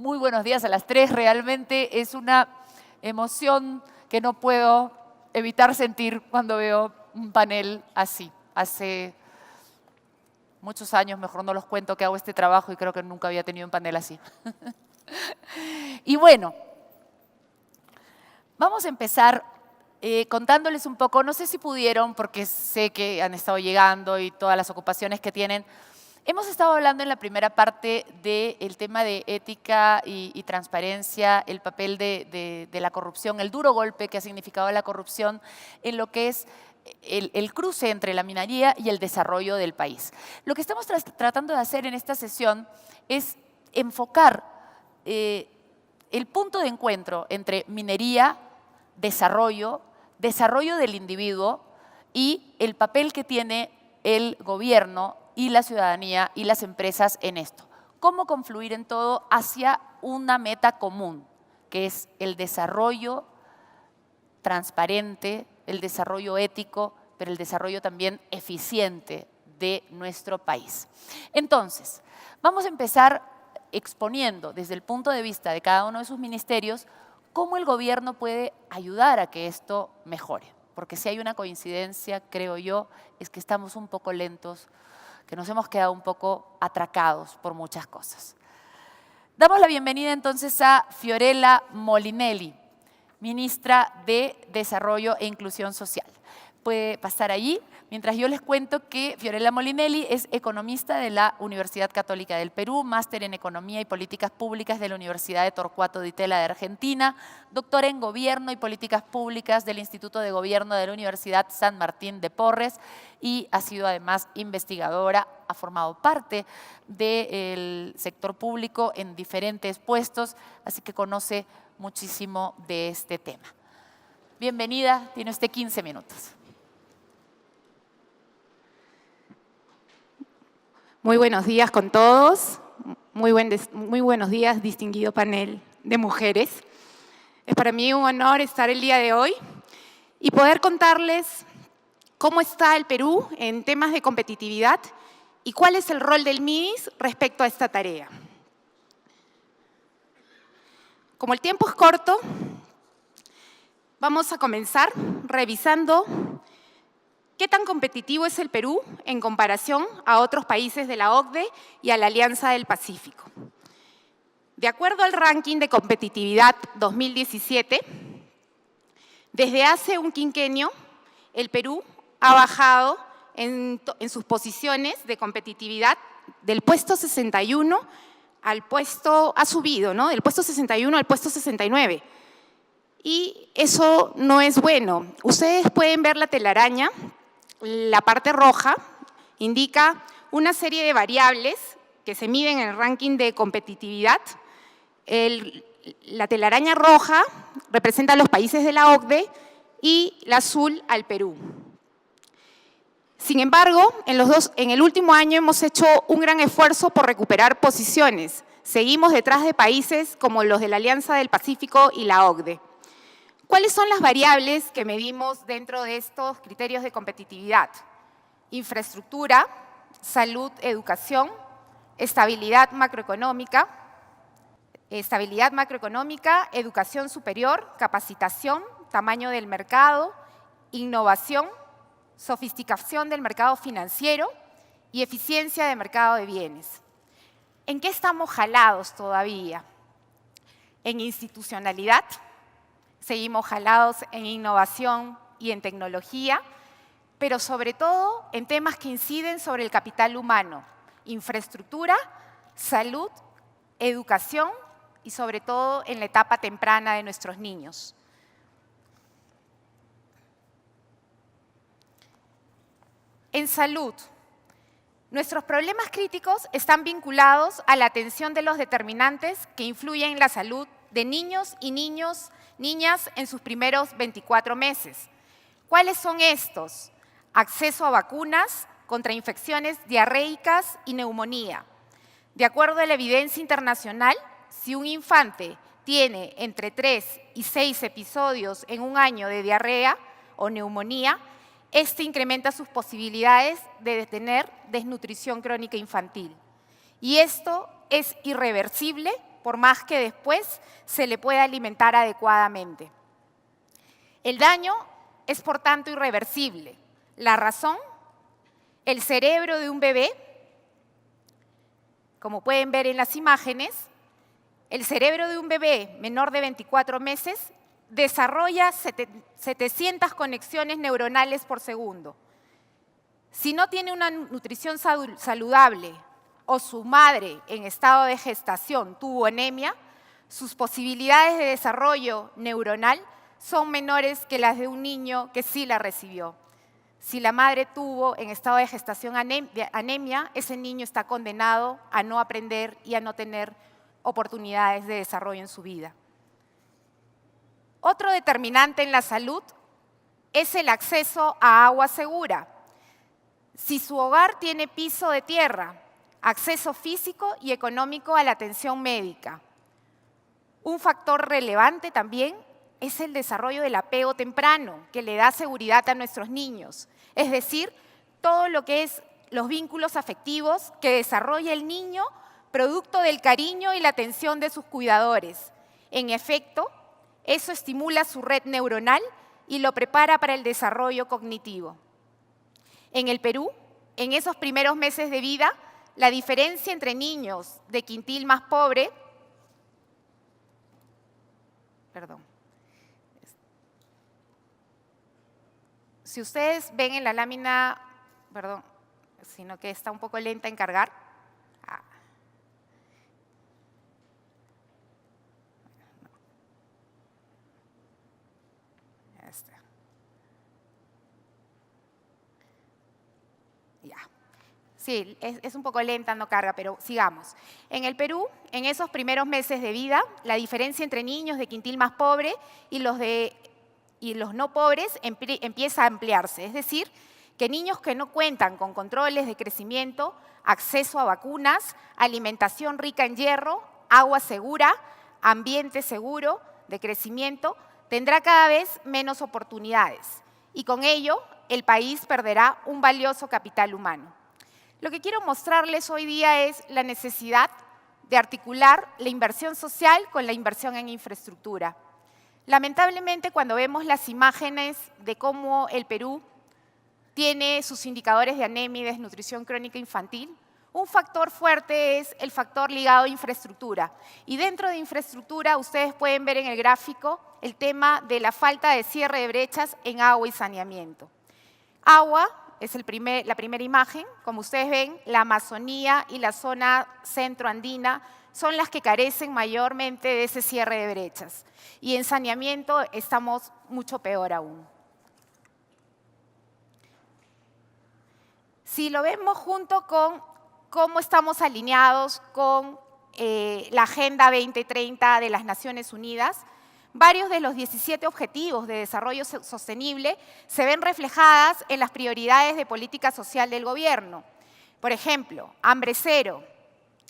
Muy buenos días a las 3. Realmente es una emoción que no puedo evitar sentir cuando veo un panel así. Hace muchos años, mejor no los cuento, que hago este trabajo y creo que nunca había tenido un panel así. Y bueno, vamos a empezar contándoles un poco, no sé si pudieron, porque sé que han estado llegando y todas las ocupaciones que tienen. Hemos estado hablando en la primera parte del tema de ética y transparencia, el papel de la corrupción, el duro golpe que ha significado la corrupción en lo que es el cruce entre la minería y el desarrollo del país. Lo que estamos tratando de hacer en esta sesión es enfocar el punto de encuentro entre minería, desarrollo del individuo y el papel que tiene el gobierno y la ciudadanía y las empresas en esto. Cómo confluir en todo hacia una meta común, que es el desarrollo transparente, el desarrollo ético, pero el desarrollo también eficiente de nuestro país. Entonces, vamos a empezar exponiendo desde el punto de vista de cada uno de sus ministerios cómo el gobierno puede ayudar a que esto mejore. Porque si hay una coincidencia, creo yo, es que estamos un poco lentos, que nos hemos quedado un poco atracados por muchas cosas. Damos la bienvenida entonces a Fiorella Molinelli, ministra de Desarrollo e Inclusión Social. Puede pasar allí, mientras yo les cuento que Fiorella Molinelli es economista de la Universidad Católica del Perú, máster en Economía y Políticas Públicas de la Universidad de Torcuato Di Tella de Argentina, doctora en Gobierno y Políticas Públicas del Instituto de Gobierno de la Universidad San Martín de Porres y ha sido además investigadora, ha formado parte del sector público en diferentes puestos, así que conoce muchísimo de este tema. Bienvenida, tiene usted 15 minutos. Muy buenos días con todos, muy buenos días, distinguido panel de mujeres. Es para mí un honor estar el día de hoy y poder contarles cómo está el Perú en temas de competitividad y cuál es el rol del MIDIS respecto a esta tarea. Como el tiempo es corto, vamos a comenzar revisando ¿qué tan competitivo es el Perú en comparación a otros países de la OCDE y a la Alianza del Pacífico? De acuerdo al ranking de competitividad 2017, desde hace un quinquenio, el Perú ha bajado en sus posiciones de competitividad del puesto 61 al puesto, ha subido, ¿no? Del puesto 61 al puesto 69. Y eso no es bueno. Ustedes pueden ver la telaraña. La parte roja indica una serie de variables que se miden en el ranking de competitividad. La telaraña roja representa a los países de la OCDE y la azul al Perú. Sin embargo, en el último año hemos hecho un gran esfuerzo por recuperar posiciones. Seguimos detrás de países como los de la Alianza del Pacífico y la OCDE. ¿Cuáles son las variables que medimos dentro de estos criterios de competitividad? Infraestructura, salud, educación, estabilidad macroeconómica, educación superior, capacitación, tamaño del mercado, innovación, sofisticación del mercado financiero y eficiencia de mercado de bienes. ¿En qué estamos jalados todavía? En institucionalidad. Seguimos jalados en innovación y en tecnología, pero sobre todo en temas que inciden sobre el capital humano, infraestructura, salud, educación y sobre todo en la etapa temprana de nuestros niños. En salud, nuestros problemas críticos están vinculados a la atención de los determinantes que influyen en la salud de niños y niñas en sus primeros 24 meses. ¿Cuáles son estos? Acceso a vacunas contra infecciones diarreicas y neumonía. De acuerdo a la evidencia internacional, si un infante tiene entre 3 y 6 episodios en un año de diarrea o neumonía, este incrementa sus posibilidades de tener desnutrición crónica infantil. Y esto es irreversible por más que después se le pueda alimentar adecuadamente. El daño es, por tanto, irreversible. La razón, el cerebro de un bebé, como pueden ver en las imágenes, el cerebro de un bebé menor de 24 meses desarrolla 700 conexiones neuronales por segundo. Si no tiene una nutrición saludable o su madre en estado de gestación tuvo anemia, sus posibilidades de desarrollo neuronal son menores que las de un niño que sí la recibió. Si la madre tuvo en estado de gestación anemia, ese niño está condenado a no aprender y a no tener oportunidades de desarrollo en su vida. Otro determinante en la salud es el acceso a agua segura. Si su hogar tiene piso de tierra, acceso físico y económico a la atención médica. Un factor relevante también es el desarrollo del apego temprano, que le da seguridad a nuestros niños. Es decir, todo lo que es los vínculos afectivos que desarrolla el niño producto del cariño y la atención de sus cuidadores. En efecto, eso estimula su red neuronal y lo prepara para el desarrollo cognitivo. En el Perú, en esos primeros meses de vida, la diferencia entre niños de quintil más pobre, si ustedes ven en la lámina, sino que está un poco lenta en cargar. Sí, es un poco lenta, no carga, pero sigamos. En el Perú, en esos primeros meses de vida, la diferencia entre niños de quintil más pobre y los no pobres empieza a ampliarse. Es decir, que niños que no cuentan con controles de crecimiento, acceso a vacunas, alimentación rica en hierro, agua segura, ambiente seguro de crecimiento, tendrá cada vez menos oportunidades. Y con ello, el país perderá un valioso capital humano. Lo que quiero mostrarles hoy día es la necesidad de articular la inversión social con la inversión en infraestructura. Lamentablemente, cuando vemos las imágenes de cómo el Perú tiene sus indicadores de anemia y desnutrición crónica infantil, un factor fuerte es el factor ligado a infraestructura. Y dentro de infraestructura, ustedes pueden ver en el gráfico el tema de la falta de cierre de brechas en agua y saneamiento. Agua es la primera imagen. Como ustedes ven, la Amazonía y la zona centroandina son las que carecen mayormente de ese cierre de brechas. Y en saneamiento estamos mucho peor aún. Si lo vemos junto con cómo estamos alineados con la Agenda 2030 de las Naciones Unidas, varios de los 17 Objetivos de Desarrollo Sostenible se ven reflejadas en las prioridades de política social del gobierno. Por ejemplo, hambre cero,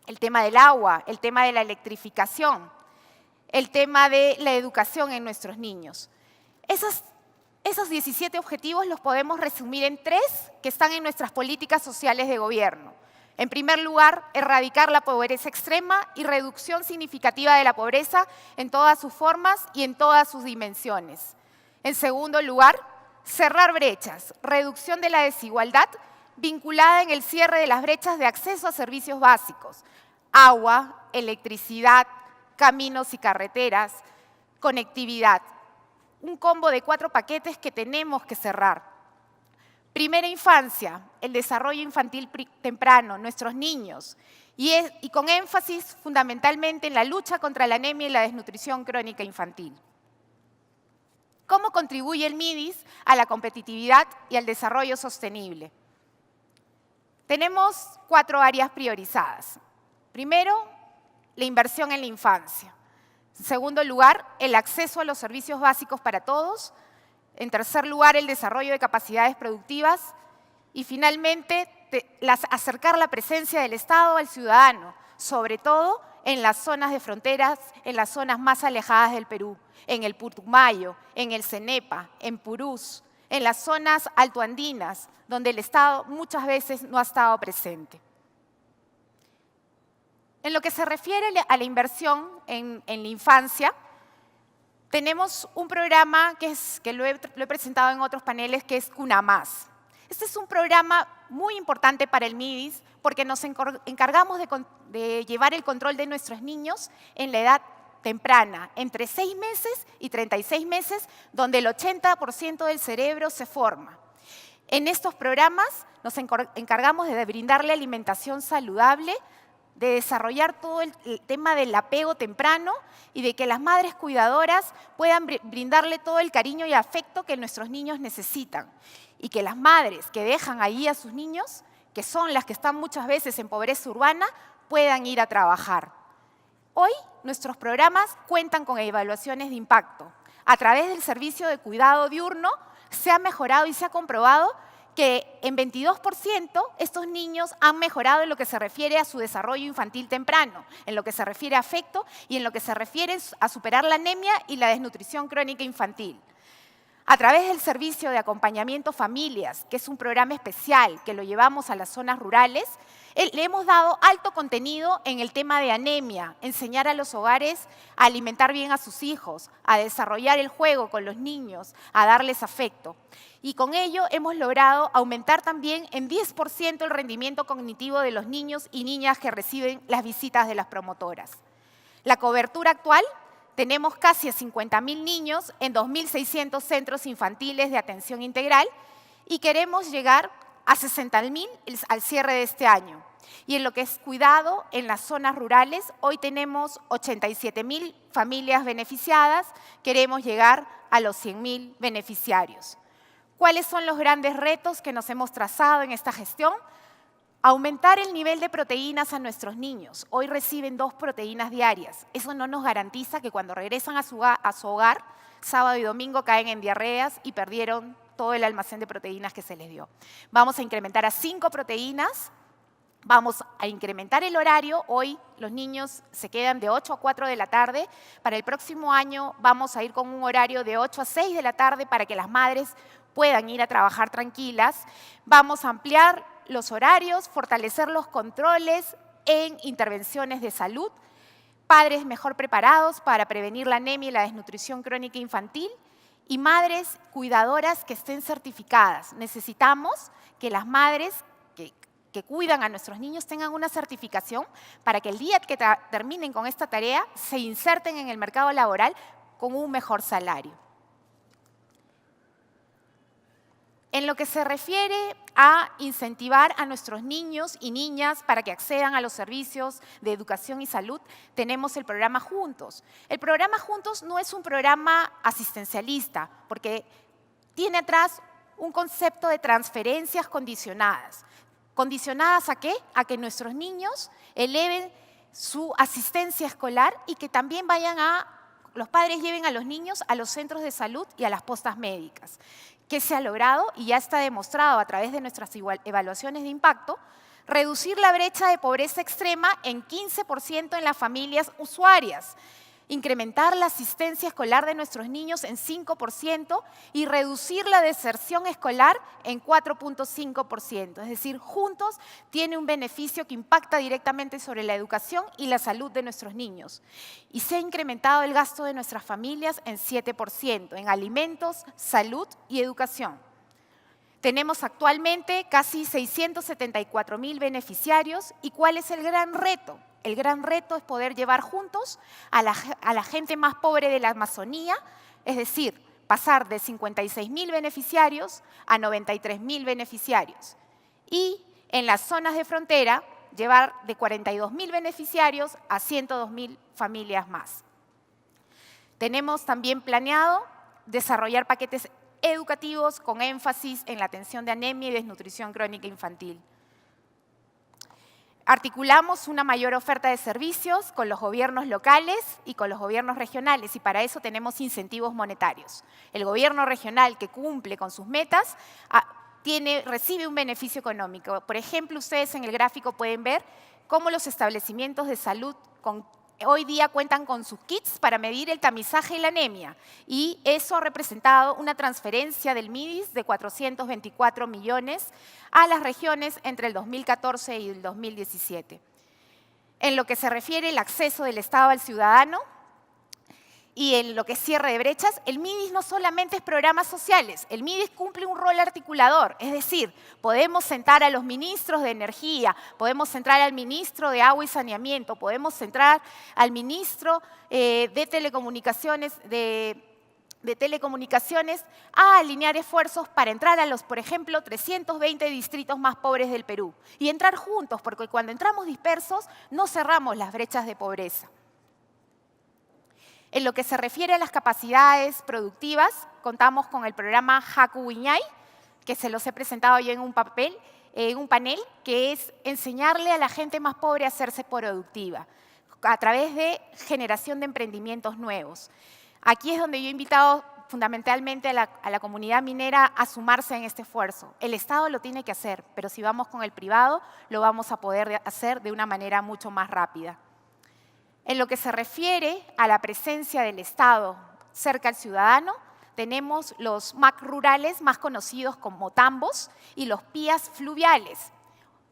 el tema del agua, el tema de la electrificación, el tema de la educación en nuestros niños. Esos 17 objetivos los podemos resumir en 3 que están en nuestras políticas sociales de gobierno. En primer lugar, erradicar la pobreza extrema y reducción significativa de la pobreza en todas sus formas y en todas sus dimensiones. En segundo lugar, cerrar brechas, reducción de la desigualdad vinculada en el cierre de las brechas de acceso a servicios básicos, agua, electricidad, caminos y carreteras, conectividad. Un combo de 4 paquetes que tenemos que cerrar. Primera infancia, el desarrollo infantil temprano, nuestros niños, y con énfasis fundamentalmente en la lucha contra la anemia y la desnutrición crónica infantil. ¿Cómo contribuye el MIDIS a la competitividad y al desarrollo sostenible? Tenemos 4 áreas priorizadas. Primero, la inversión en la infancia. En segundo lugar, el acceso a los servicios básicos para todos. En tercer lugar, el desarrollo de capacidades productivas. Y finalmente, acercar la presencia del Estado al ciudadano, sobre todo en las zonas de fronteras, en las zonas más alejadas del Perú, en el Putumayo, en el Cenepa, en Purús, en las zonas altoandinas, donde el Estado muchas veces no ha estado presente. En lo que se refiere a la inversión en la infancia, tenemos un programa que lo he presentado en otros paneles, que es Cuna Más. Este es un programa muy importante para el MIDIS porque nos encargamos de llevar el control de nuestros niños en la edad temprana, entre 6 meses y 36 meses, donde el 80% del cerebro se forma. En estos programas nos encargamos de brindarle alimentación saludable, de desarrollar todo el tema del apego temprano y de que las madres cuidadoras puedan brindarle todo el cariño y afecto que nuestros niños necesitan. Y que las madres que dejan ahí a sus niños, que son las que están muchas veces en pobreza urbana, puedan ir a trabajar. Hoy nuestros programas cuentan con evaluaciones de impacto. A través del servicio de cuidado diurno se ha mejorado y se ha comprobado que en 22% estos niños han mejorado en lo que se refiere a su desarrollo infantil temprano, en lo que se refiere a afecto y en lo que se refiere a superar la anemia y la desnutrición crónica infantil. A través del servicio de acompañamiento familias, que es un programa especial que lo llevamos a las zonas rurales, le hemos dado alto contenido en el tema de anemia, enseñar a los hogares a alimentar bien a sus hijos, a desarrollar el juego con los niños, a darles afecto. Y con ello hemos logrado aumentar también en 10% el rendimiento cognitivo de los niños y niñas que reciben las visitas de las promotoras. La cobertura actual, tenemos casi a 50.000 niños en 2.600 centros infantiles de atención integral y queremos llegar a 60.000 al cierre de este año. Y en lo que es cuidado en las zonas rurales, hoy tenemos 87.000 familias beneficiadas, queremos llegar a los 100.000 beneficiarios. ¿Cuáles son los grandes retos que nos hemos trazado en esta gestión? Aumentar el nivel de proteínas a nuestros niños. Hoy reciben 2 proteínas diarias. Eso no nos garantiza que cuando regresan a su hogar, sábado y domingo caen en diarreas y perdieron todo el almacén de proteínas que se les dio. Vamos a incrementar a 5 proteínas. Vamos a incrementar el horario. Hoy los niños se quedan de 8 a 4 de la tarde. Para el próximo año vamos a ir con un horario de 8 a 6 de la tarde para que las madres puedan ir a trabajar tranquilas. Vamos a ampliar los horarios, fortalecer los controles en intervenciones de salud, padres mejor preparados para prevenir la anemia y la desnutrición crónica infantil y madres cuidadoras que estén certificadas. Necesitamos que las madres que cuidan a nuestros niños tengan una certificación para que el día que terminen con esta tarea se inserten en el mercado laboral con un mejor salario. En lo que se refiere a incentivar a nuestros niños y niñas para que accedan a los servicios de educación y salud, tenemos el programa Juntos. El programa Juntos no es un programa asistencialista, porque tiene atrás un concepto de transferencias condicionadas. ¿Condicionadas a qué? A que nuestros niños eleven su asistencia escolar y que también los padres lleven a los niños a los centros de salud y a las postas médicas. ¿Qué se ha logrado? Y ya está demostrado a través de nuestras evaluaciones de impacto, reducir la brecha de pobreza extrema en 15% en las familias usuarias, incrementar la asistencia escolar de nuestros niños en 5% y reducir la deserción escolar en 4.5%. Es decir, Juntos tiene un beneficio que impacta directamente sobre la educación y la salud de nuestros niños. Y se ha incrementado el gasto de nuestras familias en 7%, en alimentos, salud y educación. Tenemos actualmente casi 674.000 beneficiarios. ¿Y cuál es el gran reto? El gran reto es poder llevar juntos a la gente más pobre de la Amazonía, es decir, pasar de 56.000 beneficiarios a 93.000 beneficiarios. Y en las zonas de frontera, llevar de 42.000 beneficiarios a 102.000 familias más. Tenemos también planeado desarrollar paquetes educativos con énfasis en la atención de anemia y desnutrición crónica infantil. Articulamos una mayor oferta de servicios con los gobiernos locales y con los gobiernos regionales y para eso tenemos incentivos monetarios. El gobierno regional que cumple con sus metas recibe un beneficio económico. Por ejemplo, ustedes en el gráfico pueden ver cómo los establecimientos de salud hoy día cuentan con sus kits para medir el tamizaje y la anemia. Y eso ha representado una transferencia del MIDIS de 424 millones a las regiones entre el 2014 y el 2017. En lo que se refiere al acceso del Estado al ciudadano y en lo que es cierre de brechas, el MIDIS no solamente es programas sociales, el MIDIS cumple un rol articulador, es decir, podemos sentar a los ministros de energía, podemos sentar al ministro de agua y saneamiento, podemos sentar al ministro de telecomunicaciones, de telecomunicaciones a alinear esfuerzos para entrar a los, por ejemplo, 320 distritos más pobres del Perú. Y entrar juntos, porque cuando entramos dispersos no cerramos las brechas de pobreza. En lo que se refiere a las capacidades productivas, contamos con el programa Haku Wiñay, que se los he presentado yo en un panel, que es enseñarle a la gente más pobre a hacerse productiva, a través de generación de emprendimientos nuevos. Aquí es donde yo he invitado fundamentalmente a la comunidad minera a sumarse en este esfuerzo. El Estado lo tiene que hacer, pero si vamos con el privado, lo vamos a poder hacer de una manera mucho más rápida. En lo que se refiere a la presencia del Estado cerca al ciudadano, tenemos los MAC rurales, más conocidos como tambos, y los PIAs fluviales.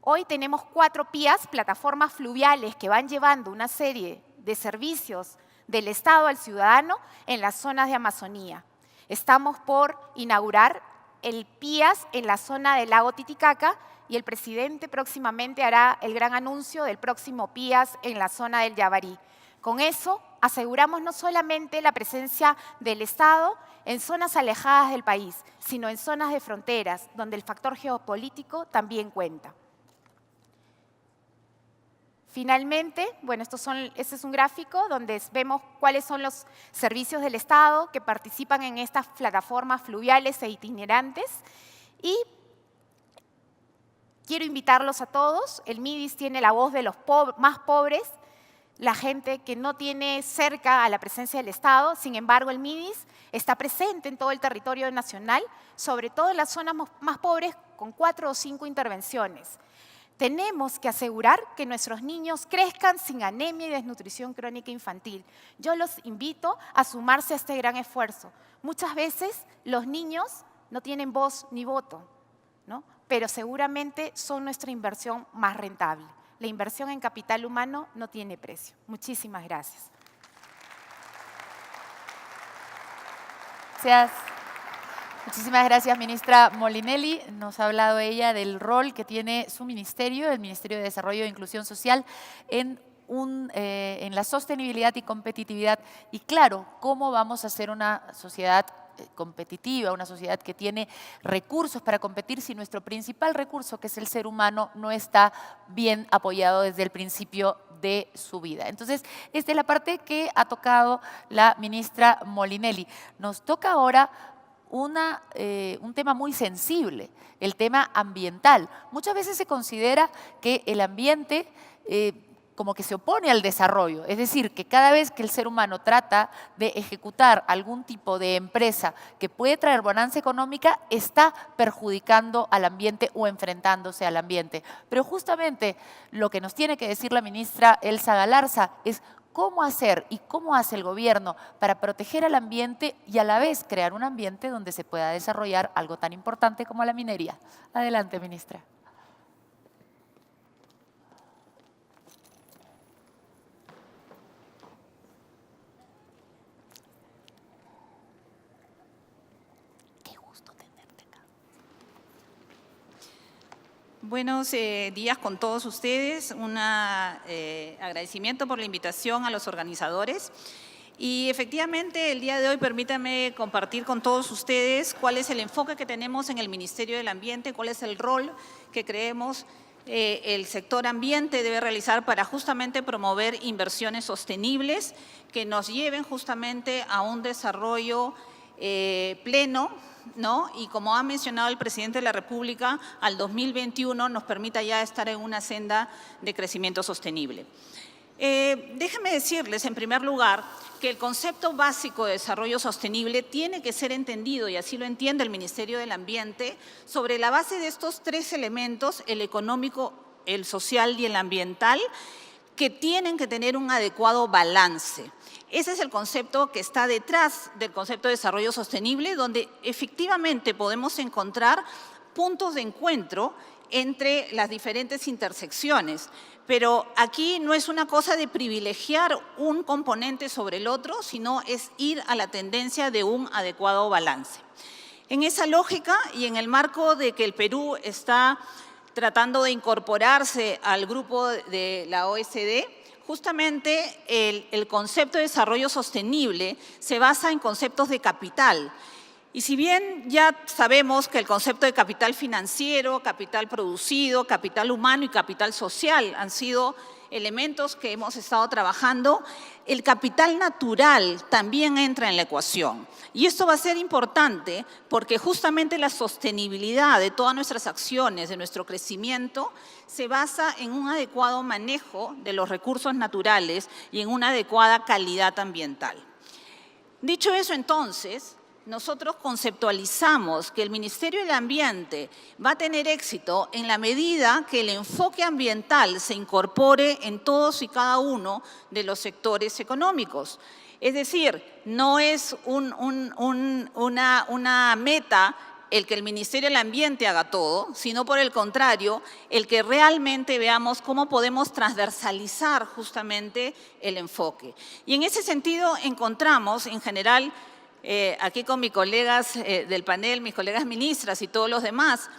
Hoy tenemos 4 PIAs, plataformas fluviales, que van llevando una serie de servicios del Estado al ciudadano en las zonas de Amazonía. Estamos por inaugurar el PIAs en la zona del lago Titicaca y el presidente próximamente hará el gran anuncio del próximo PIAs en la zona del Yavarí. Con eso aseguramos no solamente la presencia del Estado en zonas alejadas del país, sino en zonas de fronteras, donde el factor geopolítico también cuenta. Finalmente, bueno, este es un gráfico donde vemos cuáles son los servicios del Estado que participan en estas plataformas fluviales e itinerantes. Y quiero invitarlos a todos. El MIDIS tiene la voz de los más pobres, la gente que no tiene cerca a la presencia del Estado. Sin embargo, el MIDIS está presente en todo el territorio nacional, sobre todo en las zonas más pobres, con 4 o 5 intervenciones. Tenemos que asegurar que nuestros niños crezcan sin anemia y desnutrición crónica infantil. Yo los invito a sumarse a este gran esfuerzo. Muchas veces los niños no tienen voz ni voto, ¿no? Pero seguramente son nuestra inversión más rentable. La inversión en capital humano no tiene precio. Muchísimas gracias. Gracias. Muchísimas gracias, ministra Molinelli. Nos ha hablado ella del rol que tiene su ministerio, el Ministerio de Desarrollo e Inclusión Social, en la sostenibilidad y competitividad. Y claro, cómo vamos a hacer una sociedad competitiva, una sociedad que tiene recursos para competir si nuestro principal recurso, que es el ser humano, no está bien apoyado desde el principio de su vida. Entonces, esta es la parte que ha tocado la ministra Molinelli. Nos toca ahora un tema muy sensible, el tema ambiental. Muchas veces se considera que el ambiente como que se opone al desarrollo, es decir, que cada vez que el ser humano trata de ejecutar algún tipo de empresa que puede traer bonanza económica, está perjudicando al ambiente o enfrentándose al ambiente. Pero justamente lo que nos tiene que decir la ministra Elsa Galarza es cómo hacer y cómo hace el gobierno para proteger al ambiente y a la vez crear un ambiente donde se pueda desarrollar algo tan importante como la minería. Adelante, ministra. Buenos días con todos ustedes. Un agradecimiento por la invitación a los organizadores. Y efectivamente, el día de hoy permítanme compartir con todos ustedes cuál es el enfoque que tenemos en el Ministerio del Ambiente, cuál es el rol que creemos el sector ambiente debe realizar para justamente promover inversiones sostenibles que nos lleven justamente a un desarrollo pleno, ¿no? Y como ha mencionado el presidente de la República, al 2021 nos permita ya estar en una senda de crecimiento sostenible. Déjenme decirles, en primer lugar, que el concepto básico de desarrollo sostenible tiene que ser entendido, y así lo entiende el Ministerio del Ambiente, sobre la base de estos 3 elementos, el económico, el social y el ambiental, que tienen que tener un adecuado balance. Ese es el concepto que está detrás del concepto de desarrollo sostenible, donde efectivamente podemos encontrar puntos de encuentro entre las diferentes intersecciones. Pero aquí no es una cosa de privilegiar un componente sobre el otro, sino es ir a la tendencia de un adecuado balance. En esa lógica y en el marco de que el Perú está tratando de incorporarse al grupo de la OECD, justamente el concepto de desarrollo sostenible se basa en conceptos de capital. Y si bien ya sabemos que el concepto de capital financiero, capital producido, capital humano y capital social han sido elementos que hemos estado trabajando, el capital natural también entra en la ecuación. Y esto va a ser importante porque justamente la sostenibilidad de todas nuestras acciones, de nuestro crecimiento, se basa en un adecuado manejo de los recursos naturales y en una adecuada calidad ambiental. Dicho eso, entonces, nosotros conceptualizamos que el Ministerio del Ambiente va a tener éxito en la medida que el enfoque ambiental se incorpore en todos y cada uno de los sectores económicos. Es decir, no es una meta el que el Ministerio del Ambiente haga todo, sino por el contrario, el que realmente veamos cómo podemos transversalizar justamente el enfoque. Y en ese sentido encontramos, en general, aquí con mis colegas del panel, mis colegas ministras y todos los demás,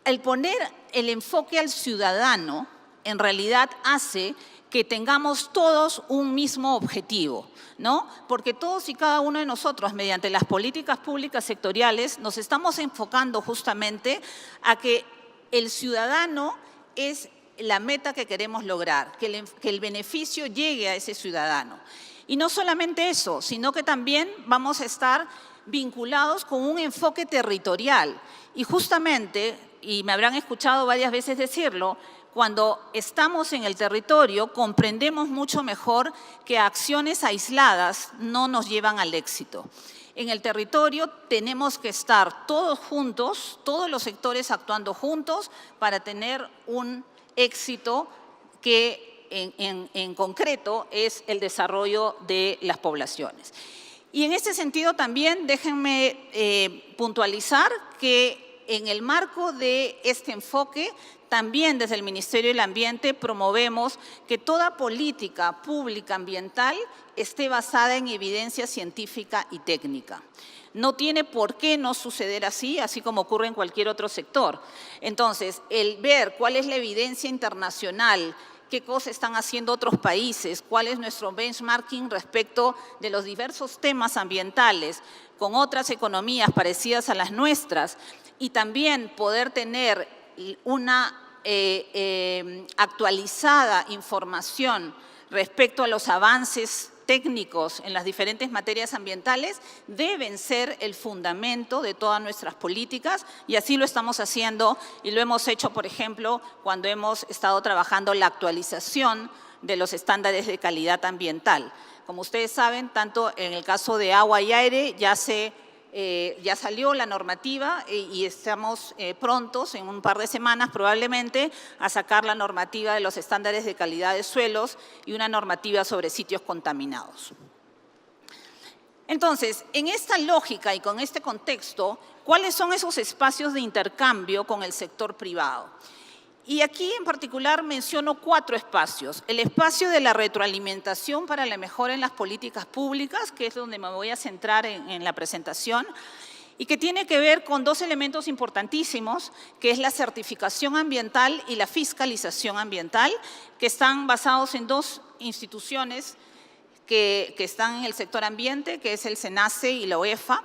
el poner el enfoque al ciudadano en realidad hace que tengamos todos un mismo objetivo, ¿no? Porque todos y cada uno de nosotros, mediante las políticas públicas sectoriales, nos estamos enfocando justamente a que el ciudadano es la meta que queremos lograr, que el beneficio llegue a ese ciudadano. Y no solamente eso, sino que también vamos a estar vinculados con un enfoque territorial. Y justamente, y me habrán escuchado varias veces decirlo, cuando estamos en el territorio comprendemos mucho mejor que acciones aisladas no nos llevan al éxito. En el territorio tenemos que estar todos juntos, todos los sectores actuando juntos para tener un éxito que en concreto es el desarrollo de las poblaciones. Y en este sentido también déjenme puntualizar que en el marco de este enfoque, también desde el Ministerio del Ambiente promovemos que toda política pública ambiental esté basada en evidencia científica y técnica. No tiene por qué no suceder así, así como ocurre en cualquier otro sector. Entonces, el ver cuál es la evidencia internacional, qué cosas están haciendo otros países, cuál es nuestro benchmarking respecto de los diversos temas ambientales con otras economías parecidas a las nuestras y también poder tener una actualizada información respecto a los avances técnicos en las diferentes materias ambientales deben ser el fundamento de todas nuestras políticas y así lo estamos haciendo y lo hemos hecho, por ejemplo, cuando hemos estado trabajando la actualización de los estándares de calidad ambiental. Como ustedes saben, tanto en el caso de agua y aire ya salió la normativa y estamos prontos, en un par de semanas probablemente, a sacar la normativa de los estándares de calidad de suelos y una normativa sobre sitios contaminados. Entonces, en esta lógica y con este contexto, ¿cuáles son esos espacios de intercambio con el sector privado? Y aquí en particular menciono 4 espacios. El espacio de la retroalimentación para la mejora en las políticas públicas, que es donde me voy a centrar en la presentación, y que tiene que ver con 2 elementos importantísimos, que es la certificación ambiental y la fiscalización ambiental, que están basados en 2 instituciones que están en el sector ambiente, que es el SENACE y la OEFA,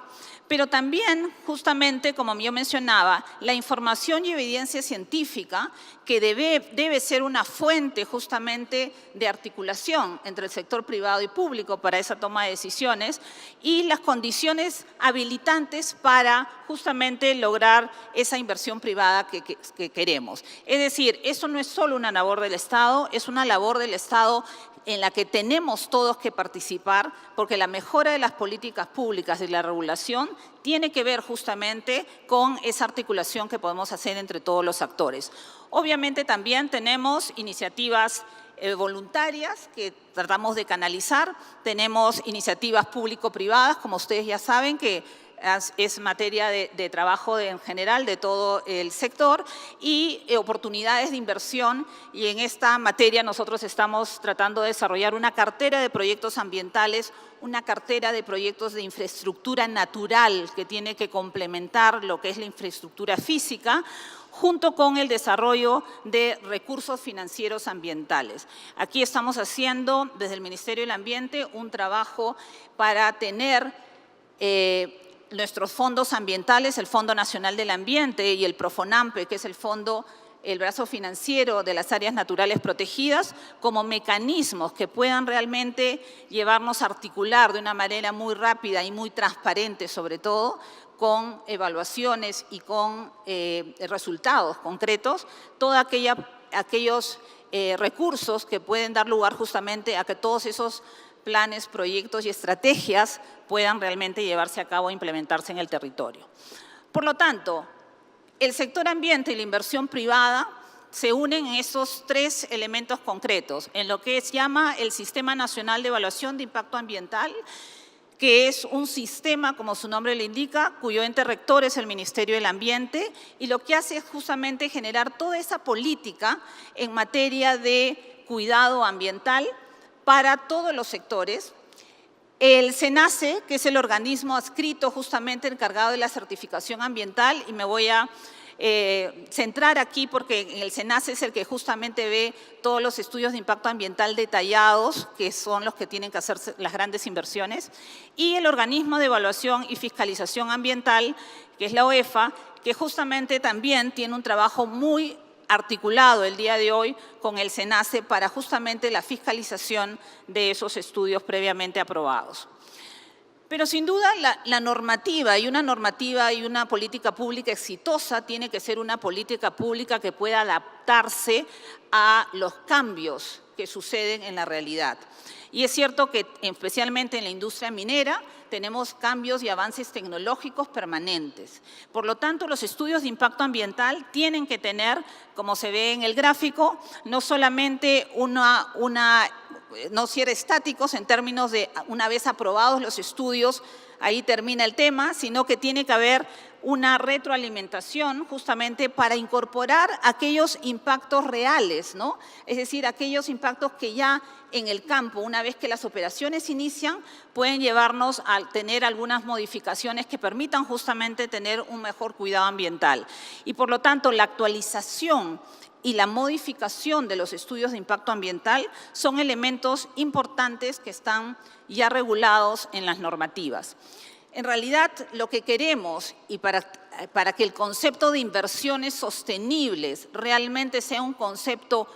pero también, justamente, como yo mencionaba, la información y evidencia científica que debe ser una fuente justamente de articulación entre el sector privado y público para esa toma de decisiones y las condiciones habilitantes para justamente lograr esa inversión privada que queremos. Es decir, eso no es solo una labor del Estado, es una labor del Estado en la que tenemos todos que participar, porque la mejora de las políticas públicas y la regulación tiene que ver justamente con esa articulación que podemos hacer entre todos los actores. Obviamente también tenemos iniciativas voluntarias que tratamos de canalizar, tenemos iniciativas público-privadas, como ustedes ya saben, que es materia de trabajo en general de todo el sector, y oportunidades de inversión. Y en esta materia nosotros estamos tratando de desarrollar una cartera de proyectos ambientales, una cartera de proyectos de infraestructura natural que tiene que complementar lo que es la infraestructura física, junto con el desarrollo de recursos financieros ambientales. Aquí estamos haciendo desde el Ministerio del Ambiente un trabajo para tener nuestros fondos ambientales, el Fondo Nacional del Ambiente y el Profonampe, que es el brazo financiero de las áreas naturales protegidas, como mecanismos que puedan realmente llevarnos a articular de una manera muy rápida y muy transparente, sobre todo, con evaluaciones y con resultados concretos, todos aquellos recursos que pueden dar lugar justamente a que todos esos planes, proyectos y estrategias puedan realmente llevarse a cabo e implementarse en el territorio. Por lo tanto, el sector ambiente y la inversión privada se unen en esos tres elementos concretos, en lo que se llama el Sistema Nacional de Evaluación de Impacto Ambiental, que es un sistema, como su nombre le indica, cuyo ente rector es el Ministerio del Ambiente, y lo que hace es justamente generar toda esa política en materia de cuidado ambiental para todos los sectores. El SENACE, que es el organismo adscrito justamente encargado de la certificación ambiental, y me voy a centrar aquí porque el SENACE es el que justamente ve todos los estudios de impacto ambiental detallados, que son los que tienen que hacer las grandes inversiones, y el organismo de evaluación y fiscalización ambiental, que es la OEFA, que justamente también tiene un trabajo muy articulado el día de hoy con el SENACE para justamente la fiscalización de esos estudios previamente aprobados. Pero sin duda la normativa y una política pública exitosa tiene que ser una política pública que pueda adaptarse a los cambios que suceden en la realidad. Y es cierto que especialmente en la industria minera tenemos cambios y avances tecnológicos permanentes. Por lo tanto, los estudios de impacto ambiental tienen que tener, como se ve en el gráfico, no solamente no ser estáticos en términos de una vez aprobados los estudios, ahí termina el tema, sino que tiene que haber una retroalimentación justamente para incorporar aquellos impactos reales, ¿no? Es decir, aquellos impactos que ya en el campo, una vez que las operaciones inician, pueden llevarnos a tener algunas modificaciones que permitan justamente tener un mejor cuidado ambiental. Y por lo tanto, la actualización y la modificación de los estudios de impacto ambiental son elementos importantes que están ya regulados en las normativas. En realidad, lo que queremos, y para que el concepto de inversiones sostenibles realmente sea un concepto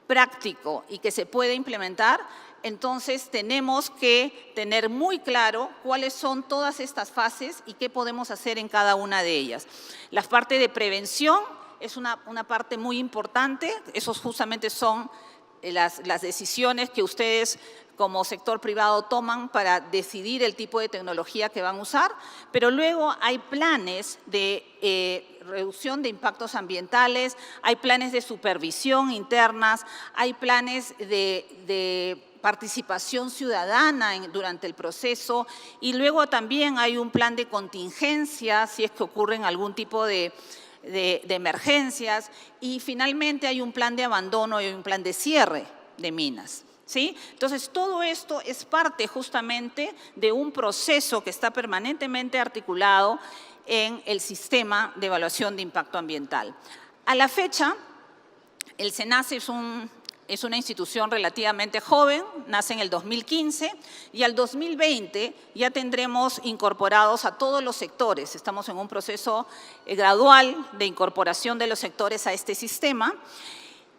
práctico y que se pueda implementar, entonces tenemos que tener muy claro cuáles son todas estas fases y qué podemos hacer en cada una de ellas. La parte de prevención es una parte muy importante, esos justamente son las decisiones que ustedes como sector privado toman para decidir el tipo de tecnología que van a usar, pero luego hay planes de reducción de impactos ambientales, hay planes de supervisión internas, hay planes de participación ciudadana durante el proceso, y luego también hay un plan de contingencia si es que ocurren algún tipo de emergencias, y finalmente hay un plan de abandono y un plan de cierre de minas, ¿sí? Entonces, todo esto es parte justamente de un proceso que está permanentemente articulado en el sistema de evaluación de impacto ambiental. A la fecha, el SENACE es una institución relativamente joven, nace en el 2015 y al 2020 ya tendremos incorporados a todos los sectores. Estamos en un proceso gradual de incorporación de los sectores a este sistema.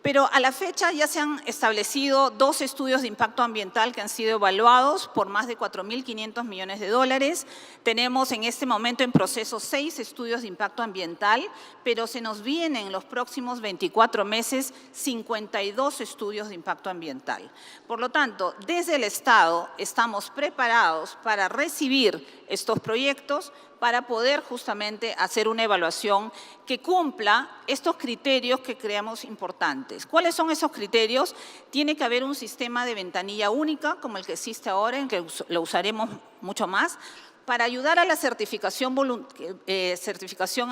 Pero a la fecha ya se han establecido 2 estudios de impacto ambiental que han sido evaluados por más de 4.500 millones de dólares. Tenemos en este momento en proceso 6 estudios de impacto ambiental, pero se nos vienen en los próximos 24 meses 52 estudios de impacto ambiental. Por lo tanto, desde el Estado estamos preparados para recibir estos proyectos, para poder justamente hacer una evaluación que cumpla estos criterios que creemos importantes. ¿Cuáles son esos criterios? Tiene que haber un sistema de ventanilla única, como el que existe ahora, en que lo usaremos mucho más. para ayudar a la certificación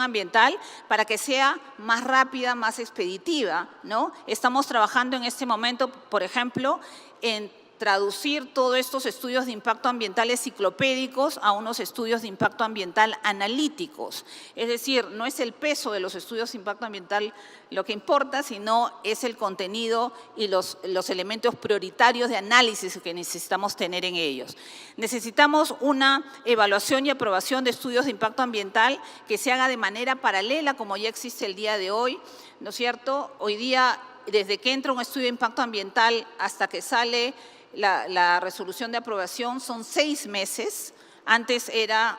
ambiental para que sea más rápida, más expeditiva, ¿no? Estamos trabajando en este momento, por ejemplo, en traducir todos estos estudios de impacto ambiental enciclopédicos a unos estudios de impacto ambiental analíticos. Es decir, no es el peso de los estudios de impacto ambiental lo que importa, sino es el contenido y los elementos prioritarios de análisis que necesitamos tener en ellos. Necesitamos una evaluación y aprobación de estudios de impacto ambiental que se haga de manera paralela, como ya existe el día de hoy, ¿no es cierto? Hoy día, desde que entra un estudio de impacto ambiental hasta que sale la resolución de aprobación son 6 meses. Antes era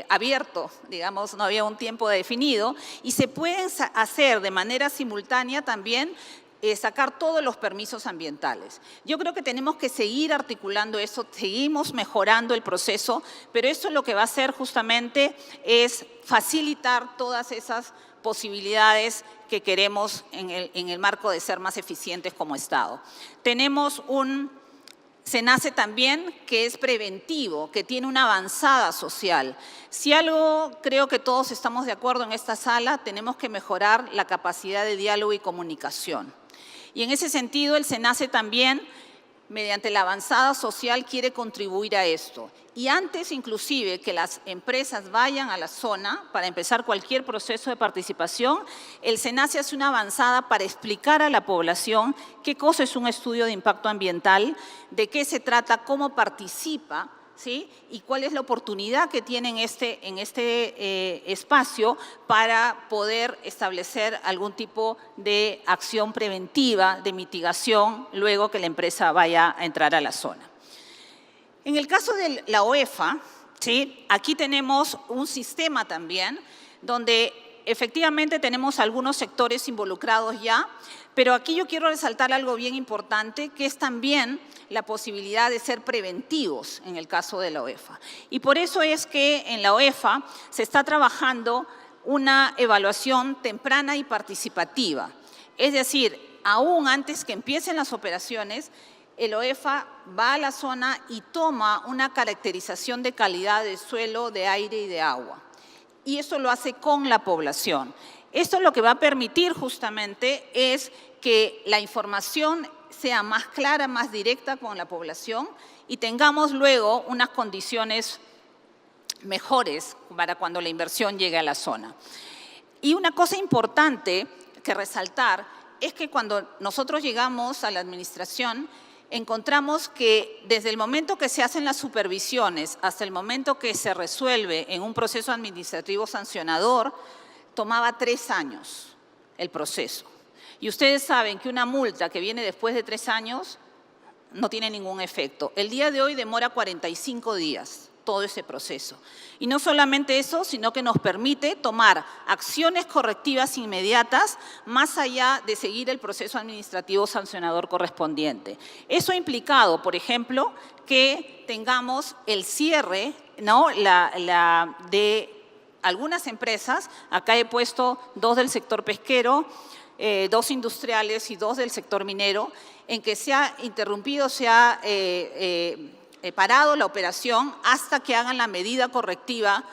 abierto, digamos, no había un tiempo definido, y se pueden hacer de manera simultánea también sacar todos los permisos ambientales. Yo creo que tenemos que seguir articulando eso, seguimos mejorando el proceso, pero esto lo que va a hacer justamente es facilitar todas esas posibilidades que queremos en el marco de ser más eficientes como Estado. Tenemos un SENACE también que es preventivo, que tiene una avanzada social. Si algo creo que todos estamos de acuerdo en esta sala, tenemos que mejorar la capacidad de diálogo y comunicación. Y en ese sentido, el SENACE también, mediante la avanzada social, quiere contribuir a esto. Y antes, inclusive, que las empresas vayan a la zona para empezar cualquier proceso de participación, el SENACE hace una avanzada para explicar a la población qué cosa es un estudio de impacto ambiental, de qué se trata, cómo participa, ¿sí? Y cuál es la oportunidad que tienen en este espacio para poder establecer algún tipo de acción preventiva, de mitigación, luego que la empresa vaya a entrar a la zona. En el caso de la OEFA, ¿sí? Aquí tenemos un sistema también donde efectivamente tenemos algunos sectores involucrados ya, pero aquí yo quiero resaltar algo bien importante, que es también la posibilidad de ser preventivos en el caso de la OEFA. Y por eso es que en la OEFA se está trabajando una evaluación temprana y participativa. Es decir, aún antes que empiecen las operaciones, el OEFA va a la zona y toma una caracterización de calidad de suelo, de aire y de agua. Y eso lo hace con la población. Esto lo que va a permitir justamente es que la información sea más clara, más directa con la población y tengamos luego unas condiciones mejores para cuando la inversión llegue a la zona. Y una cosa importante que resaltar es que cuando nosotros llegamos a la administración, encontramos que desde el momento que se hacen las supervisiones hasta el momento que se resuelve en un proceso administrativo sancionador, tomaba 3 años el proceso. Y ustedes saben que una multa que viene después de 3 años no tiene ningún efecto. El día de hoy demora 45 días todo ese proceso. Y no solamente eso, sino que nos permite tomar acciones correctivas inmediatas más allá de seguir el proceso administrativo sancionador correspondiente. Eso ha implicado, por ejemplo, que tengamos el cierre, ¿no? de algunas empresas. Acá he puesto 2 del sector pesquero, 2 industriales y 2 del sector minero, en que se ha interrumpido, se ha parado la operación hasta que hagan la medida correctiva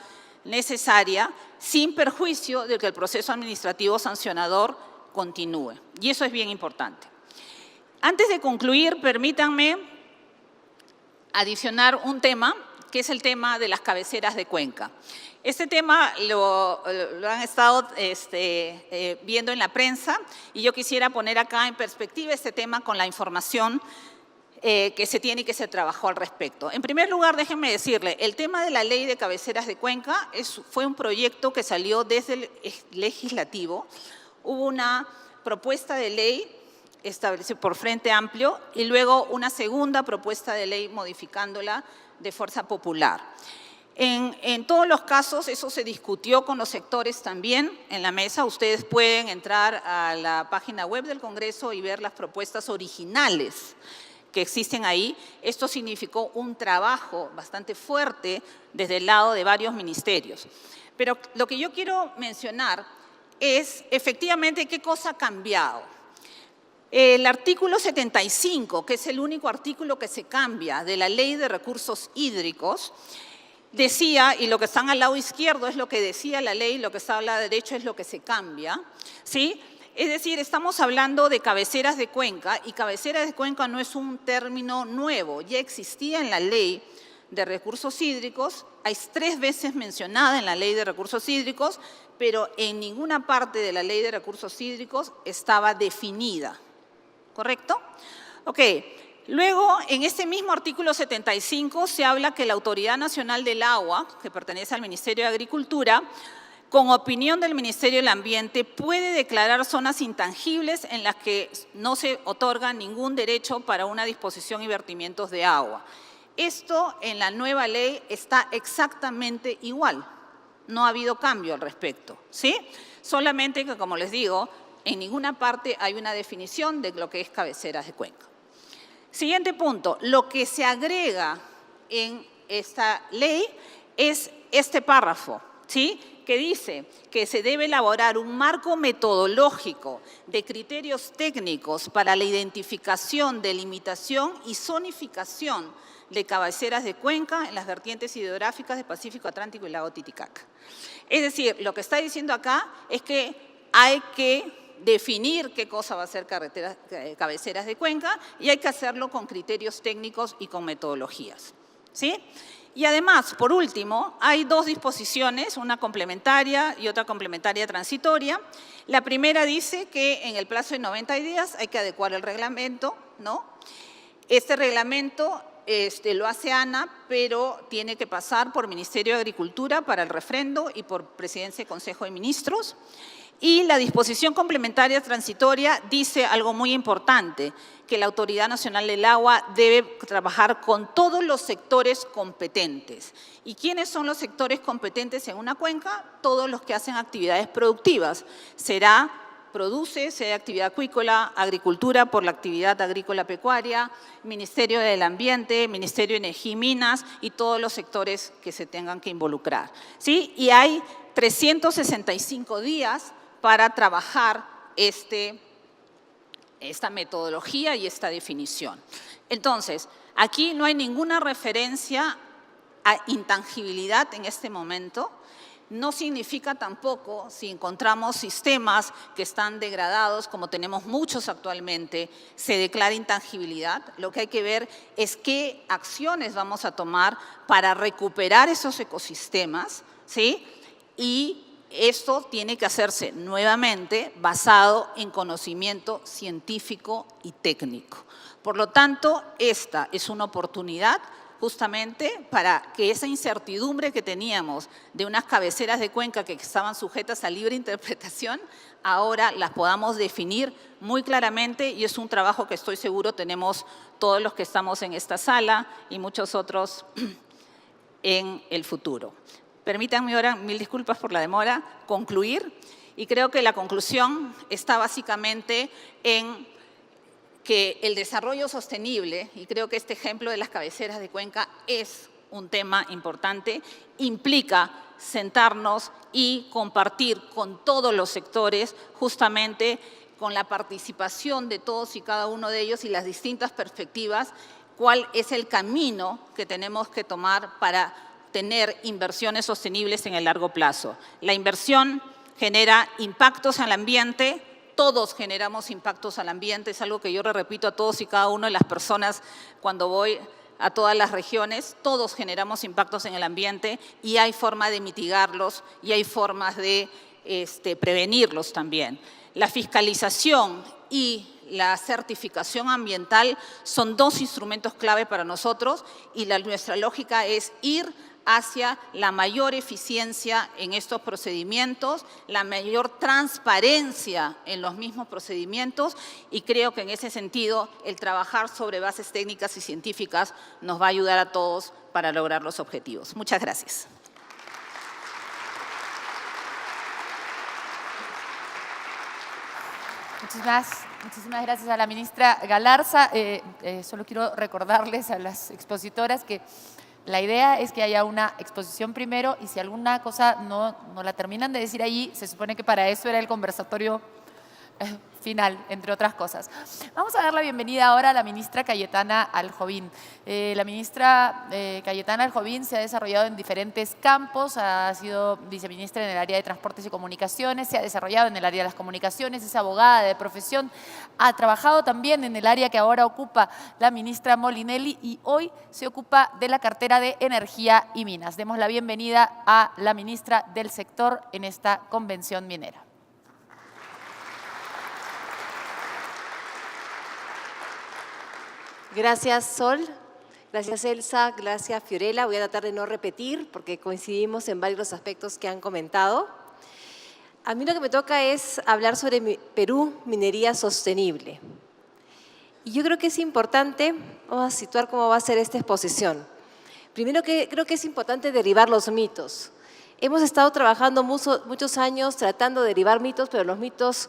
necesaria, sin perjuicio de que el proceso administrativo sancionador continúe. Y eso es bien importante. Antes de concluir, permítanme adicionar un tema, que es el tema de las cabeceras de cuenca. Este tema lo han estado viendo en la prensa y yo quisiera poner acá en perspectiva este tema con la información que se tiene y que se trabajó al respecto. En primer lugar, déjenme decirle, el tema de la ley de cabeceras de cuenca fue un proyecto que salió desde el legislativo. Hubo una propuesta de ley establecida por Frente Amplio y luego una segunda propuesta de ley modificándola de Fuerza Popular. En todos los casos eso se discutió con los sectores también en la mesa. Ustedes pueden entrar a la página web del Congreso y ver las propuestas originales que existen ahí. Esto significó un trabajo bastante fuerte desde el lado de varios ministerios. Pero lo que yo quiero mencionar es efectivamente qué cosa ha cambiado. El artículo 75, que es el único artículo que se cambia de la Ley de Recursos Hídricos, decía, y lo que están al lado izquierdo es lo que decía la ley, lo que está al lado derecho es lo que se cambia, ¿sí? Es decir, estamos hablando de cabeceras de cuenca, y cabeceras de cuenca no es un término nuevo, ya existía en la ley de recursos hídricos, hay 3 veces mencionada en la ley de recursos hídricos, pero en ninguna parte de la ley de recursos hídricos estaba definida, ¿correcto? Ok, luego en este mismo artículo 75 se habla que la Autoridad Nacional del Agua, que pertenece al Ministerio de Agricultura, con opinión del Ministerio del Ambiente, puede declarar zonas intangibles en las que no se otorga ningún derecho para una disposición y vertimientos de agua. Esto en la nueva ley está exactamente igual, no ha habido cambio al respecto, ¿sí? Solamente que, como les digo, en ninguna parte hay una definición de lo que es cabeceras de cuenca. Siguiente punto, lo que se agrega en esta ley es este párrafo, ¿sí? Que dice que se debe elaborar un marco metodológico de criterios técnicos para la identificación, delimitación y zonificación de cabeceras de cuenca en las vertientes hidrográficas del Pacífico Atlántico y Lago Titicaca. Es decir, lo que está diciendo acá es que hay que definir qué cosa va a ser cabeceras de cuenca y hay que hacerlo con criterios técnicos y con metodologías, ¿sí? Y además, por último, hay 2 disposiciones, una complementaria y otra complementaria transitoria. La primera dice que en el plazo de 90 días hay que adecuar el reglamento, ¿no? Este reglamento lo hace ANA, pero tiene que pasar por Ministerio de Agricultura para el refrendo y por Presidencia y Consejo de Ministros. Y la disposición complementaria transitoria dice algo muy importante, que la Autoridad Nacional del Agua debe trabajar con todos los sectores competentes. ¿Y quiénes son los sectores competentes en una cuenca? Todos los que hacen actividades productivas. Sea actividad acuícola, agricultura por la actividad agrícola pecuaria, Ministerio del Ambiente, Ministerio de Energía y Minas y todos los sectores que se tengan que involucrar, ¿sí? Y hay 365 días para trabajar esta metodología y esta definición. Entonces, aquí no hay ninguna referencia a intangibilidad en este momento. No significa tampoco, si encontramos sistemas que están degradados, como tenemos muchos actualmente, se declara intangibilidad. Lo que hay que ver es qué acciones vamos a tomar para recuperar esos ecosistemas, ¿sí? Y esto tiene que hacerse nuevamente basado en conocimiento científico y técnico. Por lo tanto, esta es una oportunidad justamente para que esa incertidumbre que teníamos de unas cabeceras de cuenca que estaban sujetas a libre interpretación, ahora las podamos definir muy claramente y es un trabajo que estoy seguro tenemos todos los que estamos en esta sala y muchos otros en el futuro. Permítanme ahora, 1000 disculpas por la demora, concluir. Y creo que la conclusión está básicamente en que el desarrollo sostenible, y creo que este ejemplo de las cabeceras de cuenca es un tema importante, implica sentarnos y compartir con todos los sectores, justamente con la participación de todos y cada uno de ellos y las distintas perspectivas, cuál es el camino que tenemos que tomar para tener inversiones sostenibles en el largo plazo. La inversión genera impactos al ambiente, todos generamos impactos al ambiente, es algo que yo le repito a todos y cada una de las personas cuando voy a todas las regiones, todos generamos impactos en el ambiente y hay forma de mitigarlos y hay formas de prevenirlos también. La fiscalización y la certificación ambiental son 2 instrumentos clave para nosotros y nuestra lógica es ir hacia la mayor eficiencia en estos procedimientos, la mayor transparencia en los mismos procedimientos y creo que en ese sentido el trabajar sobre bases técnicas y científicas nos va a ayudar a todos para lograr los objetivos. Muchas gracias. Muchísimas gracias a la ministra Galarza. Solo quiero recordarles a las expositoras que la idea es que haya una exposición primero y si alguna cosa no la terminan de decir allí, se supone que para eso era el conversatorio final, entre otras cosas. Vamos a dar la bienvenida ahora a la ministra Cayetana Aljovín. La ministra Cayetana Aljovín se ha desarrollado en diferentes campos, ha sido viceministra en el área de Transportes y Comunicaciones, se ha desarrollado en el área de las comunicaciones, es abogada de profesión, ha trabajado también en el área que ahora ocupa la ministra Molinelli y hoy se ocupa de la cartera de Energía y Minas. Demos la bienvenida a la ministra del sector en esta convención minera. Gracias, Sol. Gracias, Elsa. Gracias, Fiorella. Voy a tratar de no repetir porque coincidimos en varios aspectos que han comentado. A mí lo que me toca es hablar sobre Perú, minería sostenible. Y yo creo que es importante, vamos a situar cómo va a ser esta exposición. Primero, creo que es importante derribar los mitos. Hemos estado trabajando muchos años tratando de derribar mitos, pero los mitos,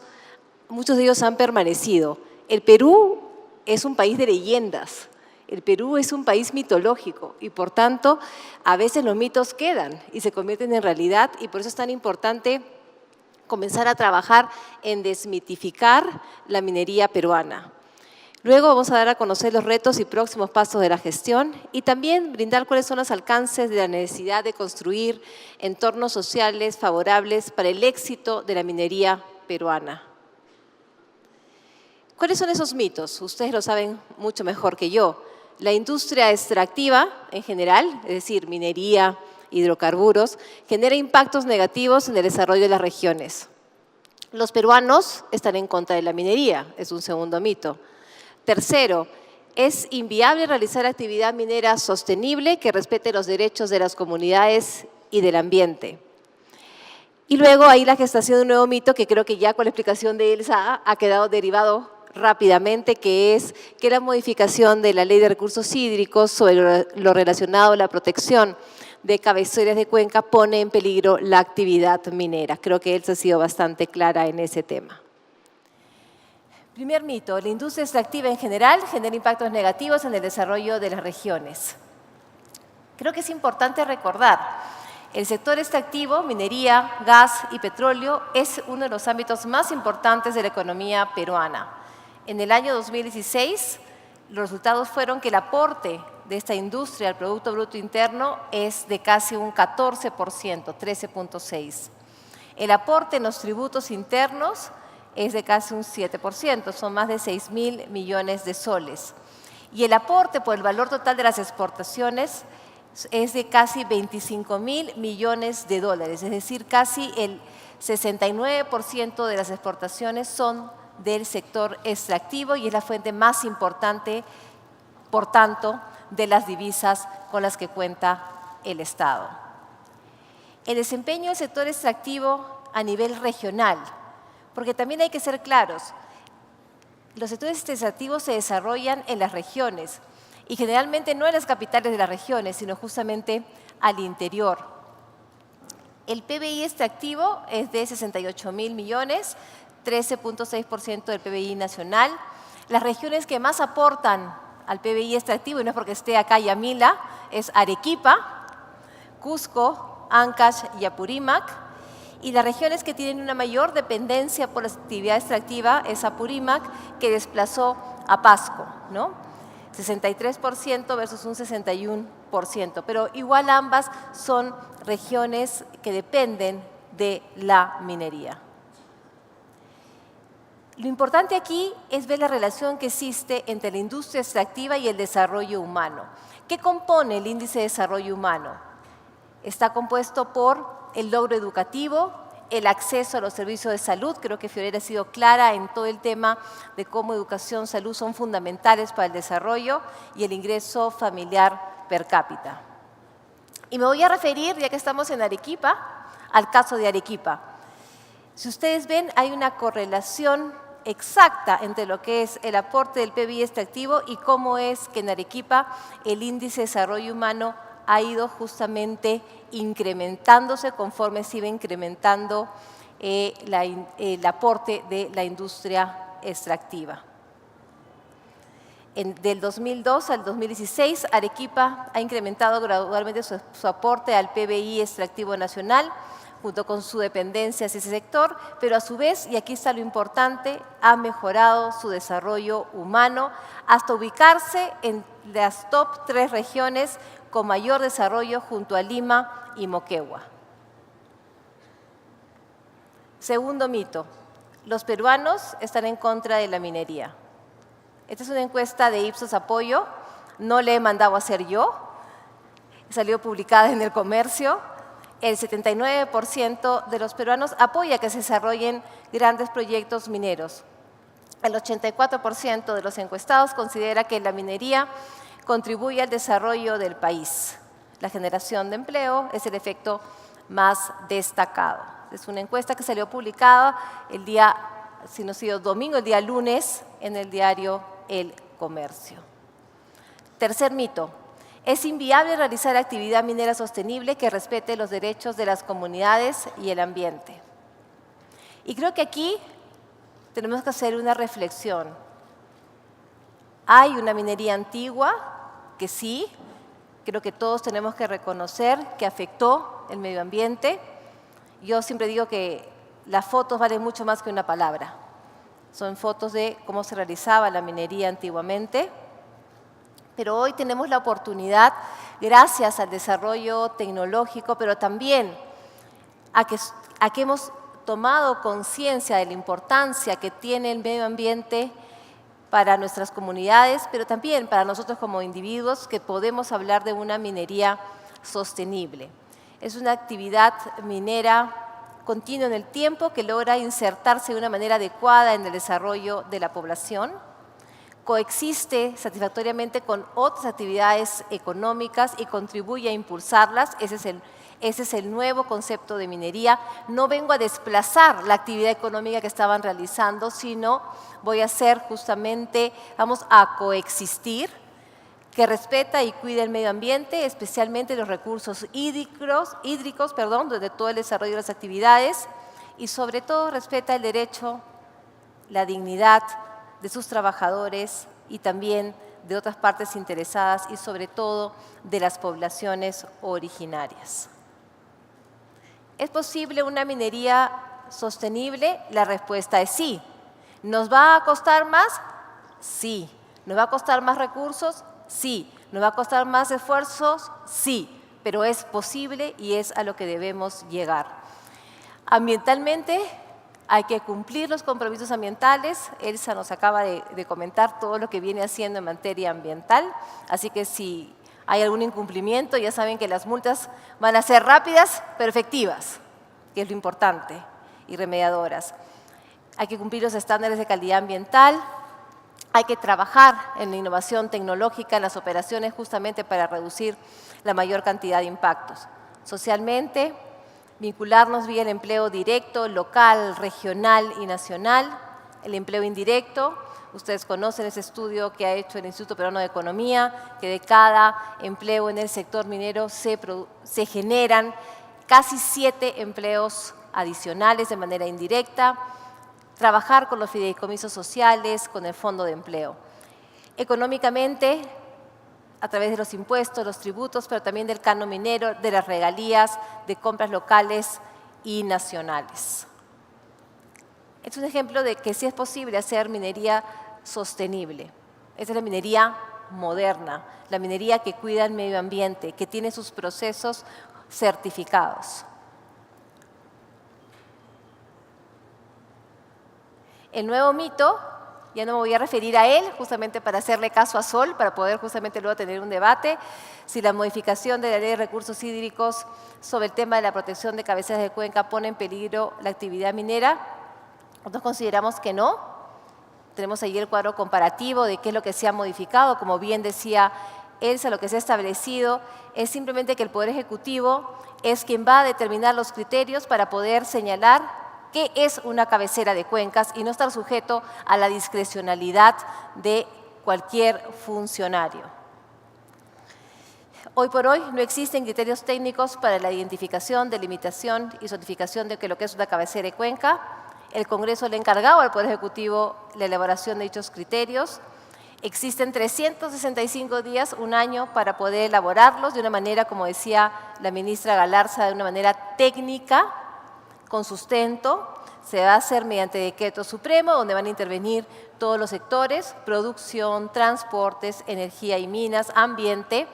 muchos de ellos han permanecido. El Perú es un país de leyendas, el Perú es un país mitológico y por tanto a veces los mitos quedan y se convierten en realidad y por eso es tan importante comenzar a trabajar en desmitificar la minería peruana. Luego vamos a dar a conocer los retos y próximos pasos de la gestión y también brindar cuáles son los alcances de la necesidad de construir entornos sociales favorables para el éxito de la minería peruana. ¿Cuáles son esos mitos? Ustedes lo saben mucho mejor que yo. La industria extractiva en general, es decir, minería, hidrocarburos, genera impactos negativos en el desarrollo de las regiones. Los peruanos están en contra de la minería, es un segundo mito. Tercero, es inviable realizar actividad minera sostenible que respete los derechos de las comunidades y del ambiente. Y luego hay la gestación de un nuevo mito que creo que ya con la explicación de Elsa ha quedado derivado rápidamente, que es que la modificación de la Ley de Recursos Hídricos sobre lo relacionado a la protección de cabeceras de cuenca pone en peligro la actividad minera. Creo que Elsa ha sido bastante clara en ese tema. Primer mito, la industria extractiva en general genera impactos negativos en el desarrollo de las regiones. Creo que es importante recordar, el sector extractivo, minería, gas y petróleo, es uno de los ámbitos más importantes de la economía peruana. En el año 2016, los resultados fueron que el aporte de esta industria al Producto Bruto Interno es de casi un 14%, 13.6%. El aporte en los tributos internos es de casi un 7%, son más de 6.000 millones de soles. Y el aporte por el valor total de las exportaciones es de casi 25.000 millones de dólares, es decir, casi el 69% de las exportaciones son del sector extractivo y es la fuente más importante, por tanto, de las divisas con las que cuenta el Estado. El desempeño del sector extractivo a nivel regional, porque también hay que ser claros, los sectores extractivos se desarrollan en las regiones y generalmente no en las capitales de las regiones, sino justamente al interior. El PBI extractivo es de 68.000 millones, 13.6% del PBI nacional. Las regiones que más aportan al PBI extractivo, y no es porque esté acá Yamila, es Arequipa, Cusco, Ancash y Apurímac. Y las regiones que tienen una mayor dependencia por la actividad extractiva es Apurímac, que desplazó a Pasco, ¿no? 63% versus un 61%, pero igual ambas son regiones que dependen de la minería. Lo importante aquí es ver la relación que existe entre la industria extractiva y el desarrollo humano. ¿Qué compone el índice de desarrollo humano? Está compuesto por el logro educativo, el acceso a los servicios de salud. Creo que Fiorella ha sido clara en todo el tema de cómo educación y salud son fundamentales para el desarrollo y el ingreso familiar per cápita. Y me voy a referir, ya que estamos en Arequipa, al caso de Arequipa. Si ustedes ven, hay una correlación exacta entre lo que es el aporte del PBI extractivo y cómo es que en Arequipa el índice de desarrollo humano ha ido justamente incrementándose conforme se iba incrementando el aporte de la industria extractiva. Del 2002 al 2016, Arequipa ha incrementado gradualmente su aporte al PBI extractivo nacional, junto con su dependencia hacia ese sector, pero a su vez, y aquí está lo importante, ha mejorado su desarrollo humano hasta ubicarse en las top 3 regiones con mayor desarrollo junto a Lima y Moquegua. Segundo mito, los peruanos están en contra de la minería. Esta es una encuesta de Ipsos Apoyo, no la he mandado a hacer yo, salió publicada en El Comercio. El 79% de los peruanos apoya que se desarrollen grandes proyectos mineros. El 84% de los encuestados considera que la minería contribuye al desarrollo del país. La generación de empleo es el efecto más destacado. Es una encuesta que salió publicada el día, si no ha sido domingo, el día lunes en el diario El Comercio. Tercer mito. Es inviable realizar actividad minera sostenible que respete los derechos de las comunidades y el ambiente. Y creo que aquí tenemos que hacer una reflexión. Hay una minería antigua que sí, creo que todos tenemos que reconocer que afectó el medio ambiente. Yo siempre digo que las fotos valen mucho más que una palabra. Son fotos de cómo se realizaba la minería antiguamente. Pero hoy tenemos la oportunidad, gracias al desarrollo tecnológico, pero también a que hemos tomado conciencia de la importancia que tiene el medio ambiente para nuestras comunidades, pero también para nosotros como individuos, que podemos hablar de una minería sostenible. Es una actividad minera continua en el tiempo que logra insertarse de una manera adecuada en el desarrollo de la población, coexiste satisfactoriamente con otras actividades económicas y contribuye a impulsarlas. Ese es el nuevo concepto de minería. No vengo a desplazar la actividad económica que estaban realizando, sino voy a hacer justamente, vamos a coexistir, que respeta y cuida el medio ambiente, especialmente los recursos hídricos, donde todo el desarrollo de las actividades, y sobre todo respeta el derecho, la dignidad de sus trabajadores y también de otras partes interesadas y sobre todo de las poblaciones originarias. ¿Es posible una minería sostenible? La respuesta es sí. ¿Nos va a costar más? Sí. ¿Nos va a costar más recursos? Sí. ¿Nos va a costar más esfuerzos? Sí. Pero es posible y es a lo que debemos llegar. Ambientalmente, hay que cumplir los compromisos ambientales. Elsa nos acaba de comentar todo lo que viene haciendo en materia ambiental. Así que si hay algún incumplimiento, ya saben que las multas van a ser rápidas, pero efectivas, que es lo importante, y remediadoras. Hay que cumplir los estándares de calidad ambiental. Hay que trabajar en la innovación tecnológica, en las operaciones, justamente para reducir la mayor cantidad de impactos. Socialmente, vincularnos vía el empleo directo, local, regional y nacional. El empleo indirecto, ustedes conocen ese estudio que ha hecho el Instituto Peruano de Economía, que de cada empleo en el sector minero se generan casi 7 empleos adicionales de manera indirecta. Trabajar con los fideicomisos sociales, con el Fondo de Empleo. Económicamente, a través de los impuestos, los tributos, pero también del canon minero, de las regalías, de compras locales y nacionales. Es un ejemplo de que sí es posible hacer minería sostenible. Esa es la minería moderna, la minería que cuida el medio ambiente, que tiene sus procesos certificados. El nuevo mito, ya no me voy a referir a él, justamente para hacerle caso a Sol, para poder justamente luego tener un debate, si la modificación de la Ley de Recursos Hídricos sobre el tema de la protección de cabeceras de cuenca pone en peligro la actividad minera. Nosotros consideramos que no. Tenemos ahí el cuadro comparativo de qué es lo que se ha modificado. Como bien decía Elsa, lo que se ha establecido es simplemente que el Poder Ejecutivo es quien va a determinar los criterios para poder señalar qué es una cabecera de cuencas y no estar sujeto a la discrecionalidad de cualquier funcionario. Hoy por hoy no existen criterios técnicos para la identificación, delimitación y certificación de lo que es una cabecera de cuenca. El Congreso le ha encargado al Poder Ejecutivo la elaboración de dichos criterios. Existen 365 días, un año, para poder elaborarlos de una manera, como decía la ministra Galarza, de una manera técnica, con sustento. Se va a hacer mediante decreto supremo, donde van a intervenir todos los sectores: producción, transportes, energía y minas, ambiente.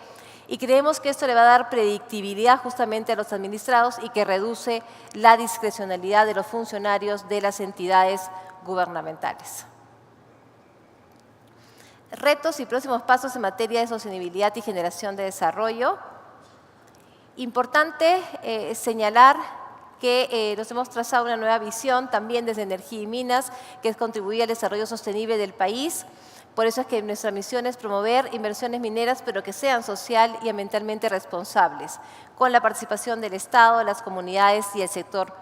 Y creemos que esto le va a dar predictibilidad justamente a los administrados y que reduce la discrecionalidad de los funcionarios de las entidades gubernamentales. Retos y próximos pasos en materia de sostenibilidad y generación de desarrollo. Importante señalar que nos hemos trazado una nueva visión también desde Energía y Minas, que es contribuir al desarrollo sostenible del país. Por eso es que nuestra misión es promover inversiones mineras, pero que sean social y ambientalmente responsables, con la participación del Estado, las comunidades y el sector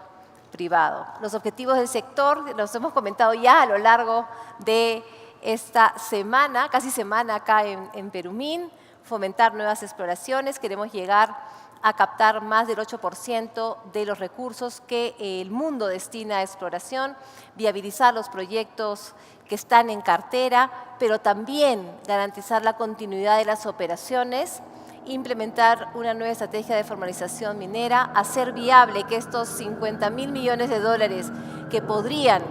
privado. Los objetivos del sector los hemos comentado ya a lo largo de esta semana, casi semana acá en Perumín: fomentar nuevas exploraciones. Queremos llegar a captar más del 8% de los recursos que el mundo destina a exploración, viabilizar los proyectos que están en cartera, pero también garantizar la continuidad de las operaciones, implementar una nueva estrategia de formalización minera, hacer viable que estos 50.000 millones de dólares que podrían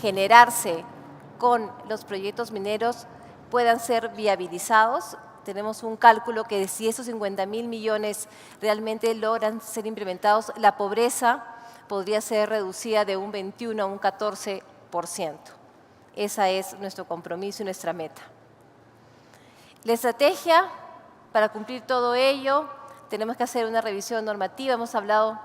generarse con los proyectos mineros puedan ser viabilizados. Tenemos un cálculo que si esos 50.000 millones realmente logran ser implementados, la pobreza podría ser reducida de un 21 a un 14%. Ese es nuestro compromiso y nuestra meta. La estrategia para cumplir todo ello: tenemos que hacer una revisión normativa. Hemos hablado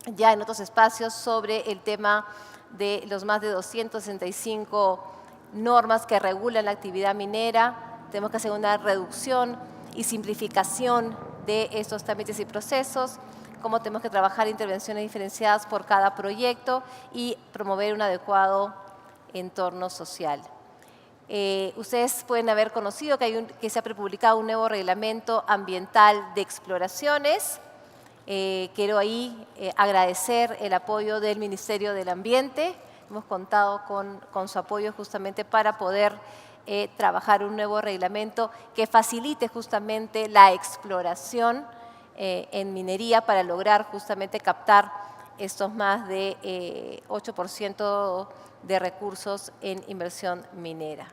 ya en otros espacios sobre el tema de los más de 265 normas que regulan la actividad minera. Tenemos que hacer una reducción y simplificación de estos trámites y procesos, cómo tenemos que trabajar intervenciones diferenciadas por cada proyecto y promover un adecuado entorno social. Ustedes pueden haber conocido que se ha prepublicado un nuevo reglamento ambiental de exploraciones. Quiero ahí agradecer el apoyo del Ministerio del Ambiente. Hemos contado con su apoyo justamente para poder trabajar un nuevo reglamento que facilite justamente la exploración en minería para lograr justamente captar estos más de 8% de recursos en inversión minera.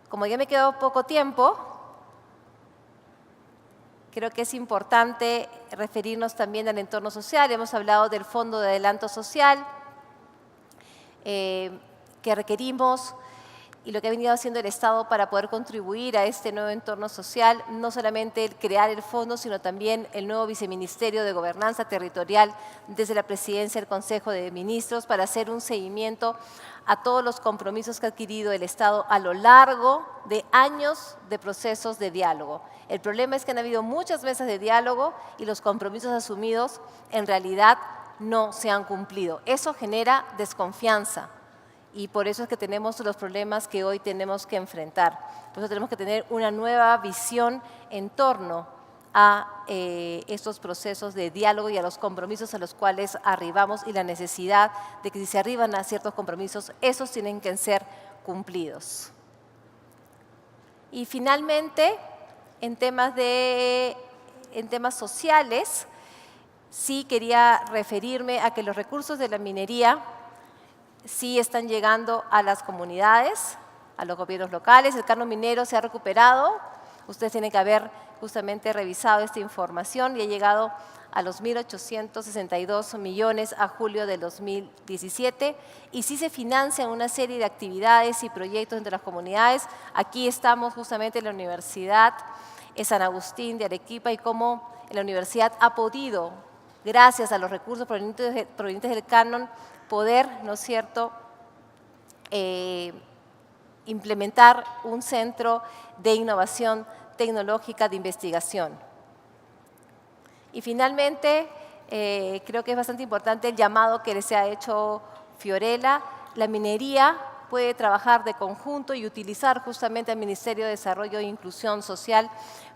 Como ya me quedó poco tiempo, creo que es importante referirnos también al entorno social. Hemos hablado del Fondo de Adelanto Social que requerimos, y lo que ha venido haciendo el Estado para poder contribuir a este nuevo entorno social: no solamente el crear el fondo, sino también el nuevo Viceministerio de Gobernanza Territorial desde la Presidencia del Consejo de Ministros, para hacer un seguimiento a todos los compromisos que ha adquirido el Estado a lo largo de años de procesos de diálogo. El problema es que han habido muchas mesas de diálogo y los compromisos asumidos en realidad no se han cumplido. Eso genera desconfianza. Y por eso es que tenemos los problemas que hoy tenemos que enfrentar. Por eso tenemos que tener una nueva visión en torno a estos procesos de diálogo y a los compromisos a los cuales arribamos, y la necesidad de que si se arriban a ciertos compromisos, esos tienen que ser cumplidos. Y finalmente, en temas sociales, sí quería referirme a que los recursos de la minería sí están llegando a las comunidades, a los gobiernos locales. El canon minero se ha recuperado. Ustedes tienen que haber justamente revisado esta información y ha llegado a los 1.862 millones a julio del 2017. Y sí se financian una serie de actividades y proyectos entre las comunidades. Aquí estamos justamente en la Universidad San Agustín de Arequipa, y cómo la universidad ha podido, gracias a los recursos provenientes del canon, poder, ¿no es cierto?, implementar un centro de innovación tecnológica de investigación. Y finalmente, creo que es bastante importante el llamado que les ha hecho Fiorella. La minería puede trabajar de conjunto y utilizar justamente al Ministerio de Desarrollo e Inclusión Social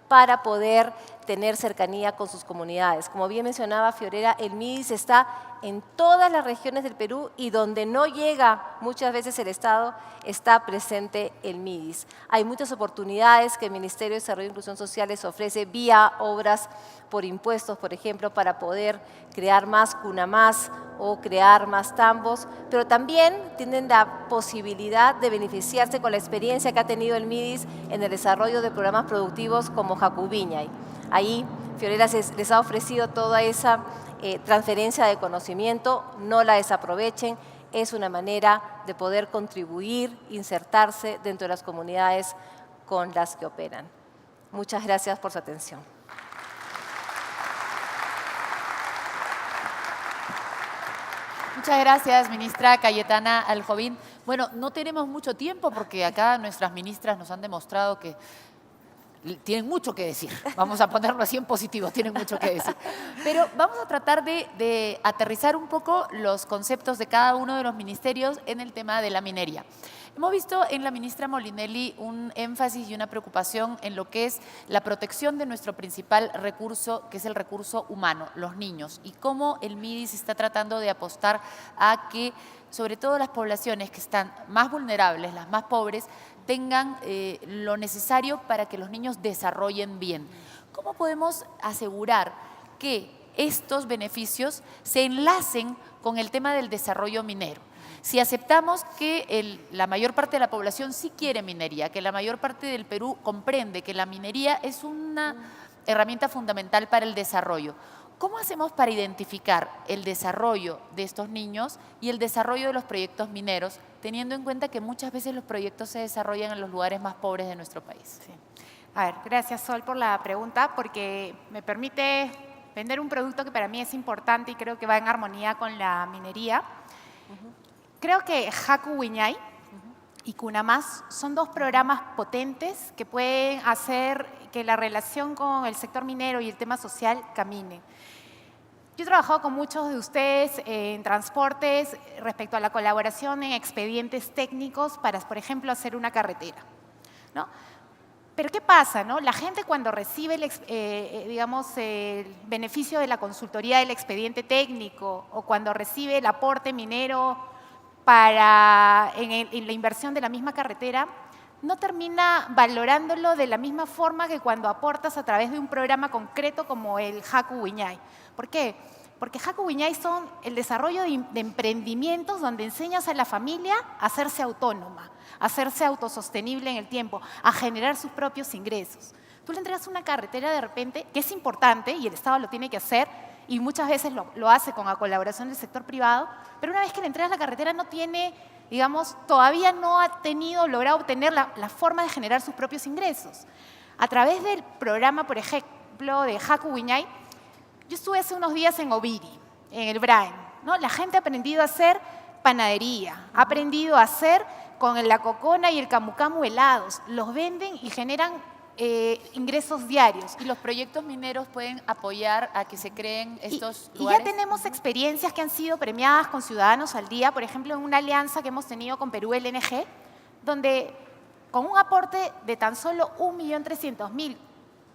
para poder tener cercanía con sus comunidades. Como bien mencionaba Fiorella, el MIDIS está en todas las regiones del Perú y donde no llega muchas veces el Estado, está presente el MIDIS. Hay muchas oportunidades que el Ministerio de Desarrollo e Inclusión Social les ofrece vía obras por impuestos, por ejemplo, para poder crear más CUNAMás o crear más tambos, pero también tienen la posibilidad de beneficiarse con la experiencia que ha tenido el MIDIS en el desarrollo de programas productivos como Jacuviñay. Ahí Fiorella les ha ofrecido toda esa transferencia de conocimiento, no la desaprovechen, es una manera de poder contribuir, insertarse dentro de las comunidades con las que operan. Muchas gracias por su atención. Muchas gracias, ministra Cayetana Aljovín. Bueno, no tenemos mucho tiempo porque acá nuestras ministras nos han demostrado que tienen mucho que decir. Vamos a ponerlo así en positivo, tienen mucho que decir. Pero vamos a tratar de aterrizar un poco los conceptos de cada uno de los ministerios en el tema de la minería. Hemos visto en la ministra Molinelli un énfasis y una preocupación en lo que es la protección de nuestro principal recurso, que es el recurso humano, los niños, y cómo el MIDIS está tratando de apostar a que, sobre todo las poblaciones que están más vulnerables, las más pobres, tengan lo necesario para que los niños desarrollen bien. ¿Cómo podemos asegurar que estos beneficios se enlacen con el tema del desarrollo minero? Si aceptamos que la mayor parte de la población sí quiere minería, que la mayor parte del Perú comprende que la minería es una herramienta fundamental para el desarrollo, ¿cómo hacemos para identificar el desarrollo de estos niños y el desarrollo de los proyectos mineros, teniendo en cuenta que muchas veces los proyectos se desarrollan en los lugares más pobres de nuestro país? Sí. A ver, gracias Sol por la pregunta, porque me permite vender un producto que para mí es importante y creo que va en armonía con la minería. Creo que Jacuviñay y CUNAMás son dos programas potentes que pueden hacer que la relación con el sector minero y el tema social camine. Yo he trabajado con muchos de ustedes en transportes respecto a la colaboración en expedientes técnicos para, por ejemplo, hacer una carretera, ¿no? Pero ¿qué pasa, no? La gente cuando recibe el beneficio de la consultoría del expediente técnico o cuando recibe el aporte minero en la inversión de la misma carretera, no termina valorándolo de la misma forma que cuando aportas a través de un programa concreto como el Jacuviñay. ¿Por qué? Porque Jacuviñay son el desarrollo de emprendimientos donde enseñas a la familia a hacerse autónoma, a hacerse autosostenible en el tiempo, a generar sus propios ingresos. Tú le entregas una carretera de repente, que es importante y el Estado lo tiene que hacer, y muchas veces lo hace con la colaboración del sector privado, pero una vez que le entregas la carretera no tiene, digamos, todavía no ha logrado obtener la forma de generar sus propios ingresos. A través del programa, por ejemplo, de Jacuviñay, yo estuve hace unos días en Oviri, en el Brain, ¿no? La gente ha aprendido a hacer panadería, ha aprendido a hacer con la cocona y el camu camu helados, los venden y generan ingresos diarios. ¿Y los proyectos mineros pueden apoyar a que se creen estos lugares? Y ya tenemos experiencias que han sido premiadas con Ciudadanos al Día, por ejemplo, en una alianza que hemos tenido con Perú LNG, donde con un aporte de tan solo 1.300.000,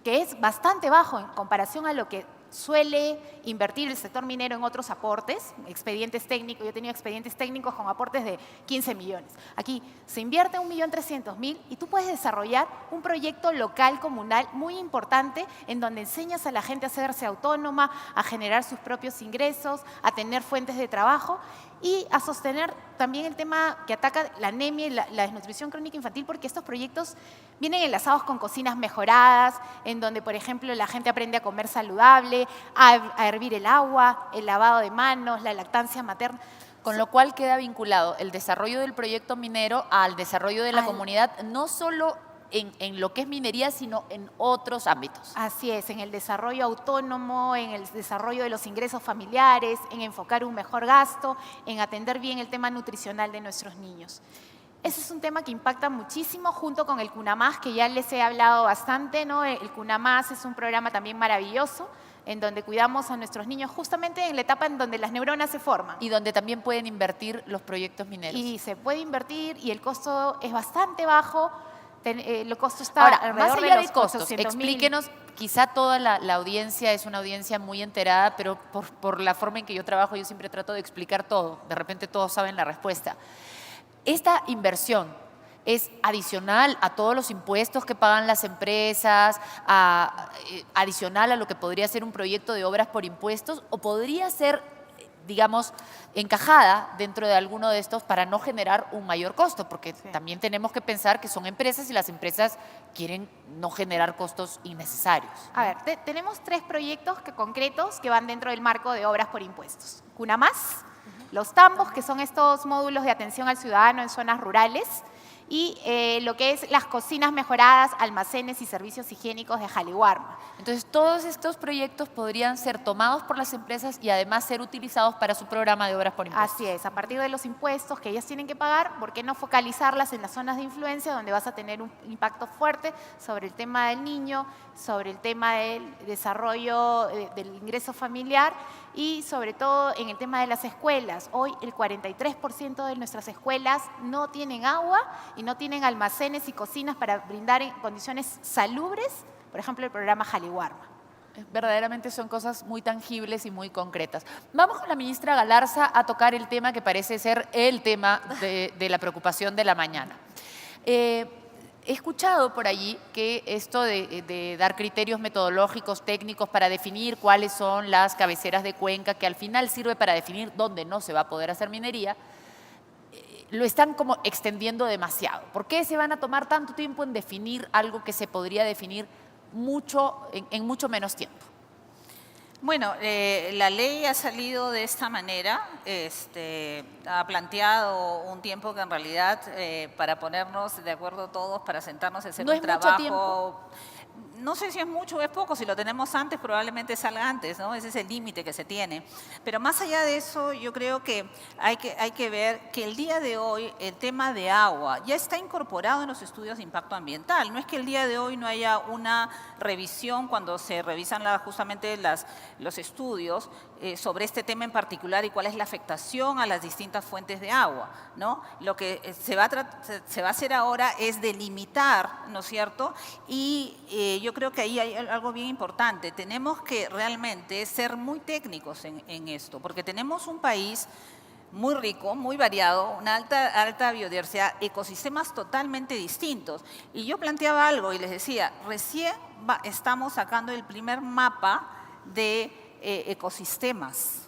que es bastante bajo en comparación a lo que suele invertir el sector minero en otros aportes, expedientes técnicos. Yo he tenido expedientes técnicos con aportes de 15 millones. Aquí se invierte 1.300.000 y tú puedes desarrollar un proyecto local, comunal, muy importante, en donde enseñas a la gente a hacerse autónoma, a generar sus propios ingresos, a tener fuentes de trabajo y a sostener también el tema que ataca la anemia y la desnutrición crónica infantil, porque estos proyectos vienen enlazados con cocinas mejoradas, en donde, por ejemplo, la gente aprende a comer saludable, a hervir el agua, el lavado de manos, la lactancia materna. Con lo cual queda vinculado el desarrollo del proyecto minero al desarrollo de la comunidad, no solo en lo que es minería, sino en otros ámbitos. Así es, en el desarrollo autónomo, en el desarrollo de los ingresos familiares, en enfocar un mejor gasto, en atender bien el tema nutricional de nuestros niños. Ese es un tema que impacta muchísimo junto con el CUNAMás, que ya les he hablado bastante, ¿no? El CUNAMás es un programa también maravilloso, en donde cuidamos a nuestros niños justamente en la etapa en donde las neuronas se forman. Y donde también pueden invertir los proyectos mineros. Y se puede invertir y el costo es bastante bajo. El costo está ahora, alrededor más allá de los costos, 800.000. explíquenos quizá toda la audiencia es una audiencia muy enterada, pero por la forma en que yo trabajo, yo siempre trato de explicar todo. De repente todos saben la respuesta. Esta inversión es adicional a todos los impuestos que pagan las empresas, adicional a lo que podría ser un proyecto de obras por impuestos, o podría ser, digamos, encajada dentro de alguno de estos para no generar un mayor costo, porque también tenemos que pensar que son empresas y las empresas quieren no generar costos innecesarios. A ver, tenemos 3 proyectos concretos que van dentro del marco de obras por impuestos. Cuna Más, los tambos, que son estos módulos de atención al ciudadano en zonas rurales, y lo que es las cocinas mejoradas, almacenes y servicios higiénicos de Jaliwarma. Entonces, todos estos proyectos podrían ser tomados por las empresas y además ser utilizados para su programa de obras por impuestos. Así es, a partir de los impuestos que ellas tienen que pagar, ¿por qué no focalizarlas en las zonas de influencia donde vas a tener un impacto fuerte sobre el tema del niño, sobre el tema del desarrollo del ingreso familiar y sobre todo en el tema de las escuelas? Hoy el 43% de nuestras escuelas no tienen agua y no tienen almacenes y cocinas para brindar en condiciones salubres, por ejemplo, el programa Jaliwarma. Verdaderamente son cosas muy tangibles y muy concretas. Vamos con la ministra Galarza a tocar el tema que parece ser el tema de la preocupación de la mañana. He escuchado por allí que esto de dar criterios metodológicos, técnicos para definir cuáles son las cabeceras de cuenca, que al final sirve para definir dónde no se va a poder hacer minería, lo están como extendiendo demasiado. ¿Por qué se van a tomar tanto tiempo en definir algo que se podría definir en mucho menos tiempo? Bueno, la ley ha salido de esta manera, ha planteado un tiempo que en realidad para ponernos de acuerdo todos, para sentarnos y hacer ¿No un es mucho trabajo… tiempo? No sé si es mucho o es poco, si lo tenemos antes probablemente salga antes, ¿no? Ese es el límite que se tiene. Pero más allá de eso, yo creo que hay que ver que el día de hoy el tema de agua ya está incorporado en los estudios de impacto ambiental. No es que el día de hoy no haya una revisión cuando se revisan justamente los estudios sobre este tema en particular y cuál es la afectación a las distintas fuentes de agua, ¿no? Lo que se va a hacer ahora es delimitar, ¿no es cierto? Y yo creo que ahí hay algo bien importante. Tenemos que realmente ser muy técnicos en esto, porque tenemos un país muy rico, muy variado, una alta biodiversidad, ecosistemas totalmente distintos. Y yo planteaba algo y les decía, recién estamos sacando el primer mapa de ecosistemas.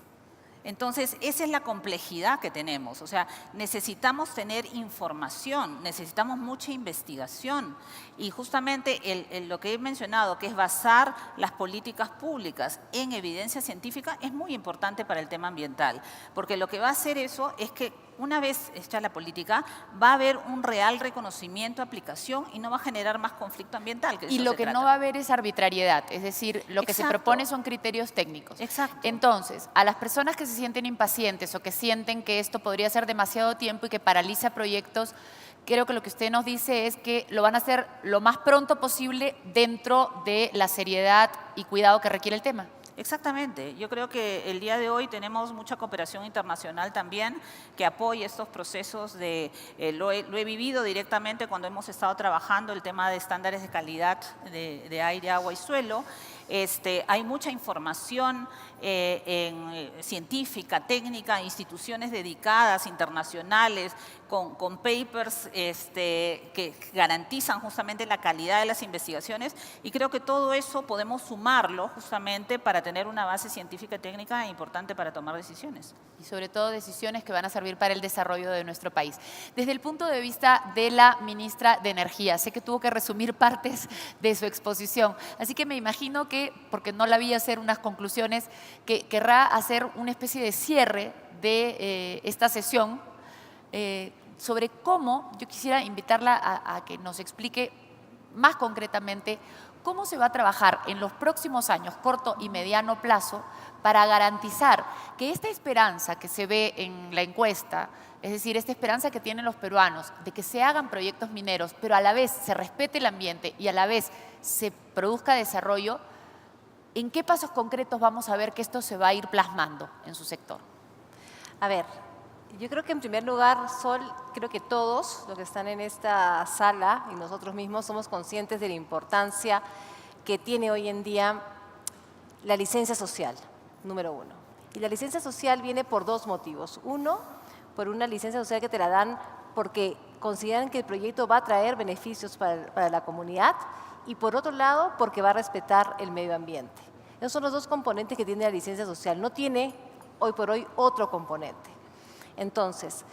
Entonces, esa es la complejidad que tenemos. O sea, necesitamos tener información, necesitamos mucha investigación. Y justamente lo que he mencionado, que es basar las políticas públicas en evidencia científica, es muy importante para el tema ambiental. Porque lo que va a hacer eso es que una vez hecha la política, va a haber un real reconocimiento, aplicación y no va a generar más conflicto ambiental. Y lo que no va a haber es arbitrariedad, es decir, lo que se propone son criterios técnicos. Exacto. Entonces, a las personas que se sienten impacientes o que sienten que esto podría ser demasiado tiempo y que paraliza proyectos, creo que lo que usted nos dice es que lo van a hacer lo más pronto posible dentro de la seriedad y cuidado que requiere el tema. Exactamente. Yo creo que el día de hoy tenemos mucha cooperación internacional también que apoya estos procesos lo he vivido directamente cuando hemos estado trabajando el tema de estándares de calidad de aire, agua y suelo. Hay mucha información científica, técnica, instituciones dedicadas, internacionales, con papers que garantizan justamente la calidad de las investigaciones y creo que todo eso podemos sumarlo justamente para tener una base científica y técnica importante para tomar decisiones. Y sobre todo decisiones que van a servir para el desarrollo de nuestro país. Desde el punto de vista de la ministra de Energía, sé que tuvo que resumir partes de su exposición, así que me imagino que, porque no la vi hacer unas conclusiones, que querrá hacer una especie de cierre de esta sesión sobre cómo, yo quisiera invitarla a que nos explique más concretamente cómo se va a trabajar en los próximos años, corto y mediano plazo, para garantizar que esta esperanza que se ve en la encuesta, es decir, esta esperanza que tienen los peruanos de que se hagan proyectos mineros, pero a la vez se respete el ambiente y a la vez se produzca desarrollo, ¿en qué pasos concretos vamos a ver que esto se va a ir plasmando en su sector? A ver, yo creo que en primer lugar, Sol, creo que todos los que están en esta sala y nosotros mismos somos conscientes de la importancia que tiene hoy en día la licencia social, número 1. Y la licencia social viene por 2 motivos. Uno, por una licencia social que te la dan porque consideran que el proyecto va a traer beneficios para la comunidad, y por otro lado, porque va a respetar el medio ambiente. Esos son los 2 componentes que tiene la licencia social. No tiene hoy por hoy otro componente. Entonces,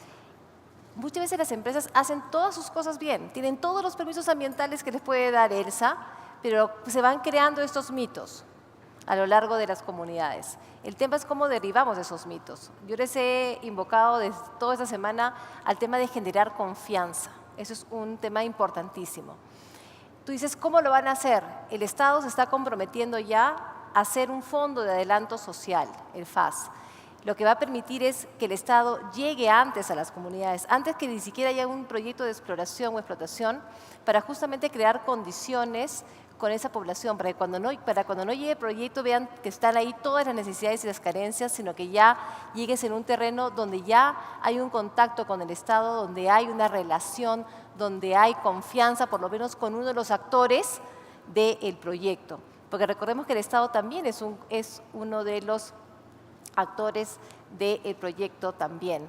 muchas veces las empresas hacen todas sus cosas bien, tienen todos los permisos ambientales que les puede dar ELSA, pero se van creando estos mitos a lo largo de las comunidades. El tema es cómo derribamos esos mitos. Yo les he invocado desde toda esta semana al tema de generar confianza. Eso es un tema importantísimo. Tú dices, ¿cómo lo van a hacer? El Estado se está comprometiendo ya a hacer un fondo de adelanto social, el FAS. Lo que va a permitir es que el Estado llegue antes a las comunidades, antes que ni siquiera haya un proyecto de exploración o explotación, para justamente crear condiciones con esa población, para cuando no llegue el proyecto vean que están ahí todas las necesidades y las carencias, sino que ya llegues en un terreno donde ya hay un contacto con el Estado, donde hay una relación, donde hay confianza, por lo menos con uno de los actores del proyecto. Porque recordemos que el Estado también es uno de los actores del proyecto también.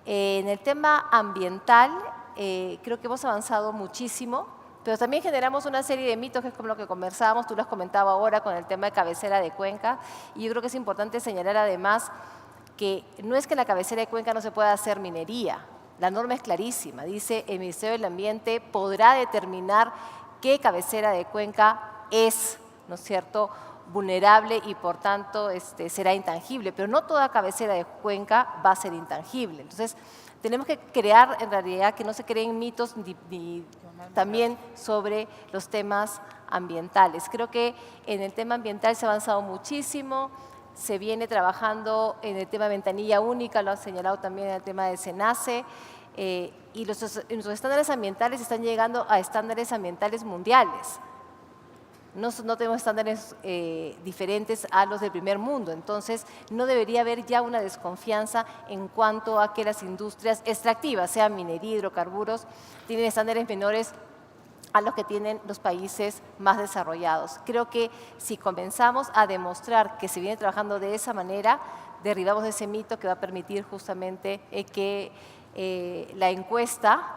En el tema ambiental, creo que hemos avanzado muchísimo, pero también generamos una serie de mitos, que es como lo que conversábamos, tú lo has comentado ahora con el tema de cabecera de cuenca, y yo creo que es importante señalar además que no es que en la cabecera de cuenca no se pueda hacer minería. La norma es clarísima, dice el Ministerio del Ambiente podrá determinar qué cabecera de cuenca es, ¿no es cierto?, vulnerable y por tanto será intangible, pero no toda cabecera de cuenca va a ser intangible. Entonces, tenemos que crear en realidad que no se creen mitos ni también sobre los temas ambientales. Creo que en el tema ambiental se ha avanzado muchísimo, se viene trabajando en el tema de ventanilla única, lo ha señalado también en el tema de SENACE, y los estándares ambientales están llegando a estándares ambientales mundiales. No tenemos estándares diferentes a los del primer mundo, entonces no debería haber ya una desconfianza en cuanto a que las industrias extractivas, sean minería, hidrocarburos, tienen estándares menores a los que tienen los países más desarrollados. Creo que si comenzamos a demostrar que se viene trabajando de esa manera, derribamos ese mito que va a permitir justamente que la encuesta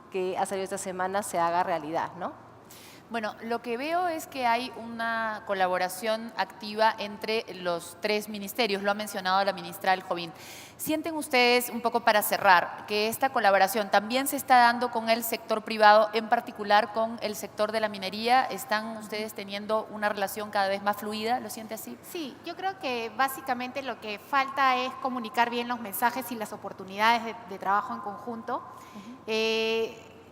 que ha salido esta semana se haga realidad, ¿no? Bueno, lo que veo es que hay una colaboración activa entre los 3 ministerios, lo ha mencionado la ministra Aljovín. ¿Sienten ustedes, un poco para cerrar, que esta colaboración también se está dando con el sector privado, en particular con el sector de la minería? ¿Están ustedes teniendo una relación cada vez más fluida? ¿Lo siente así? Sí, yo creo que básicamente lo que falta es comunicar bien los mensajes y las oportunidades de trabajo en conjunto.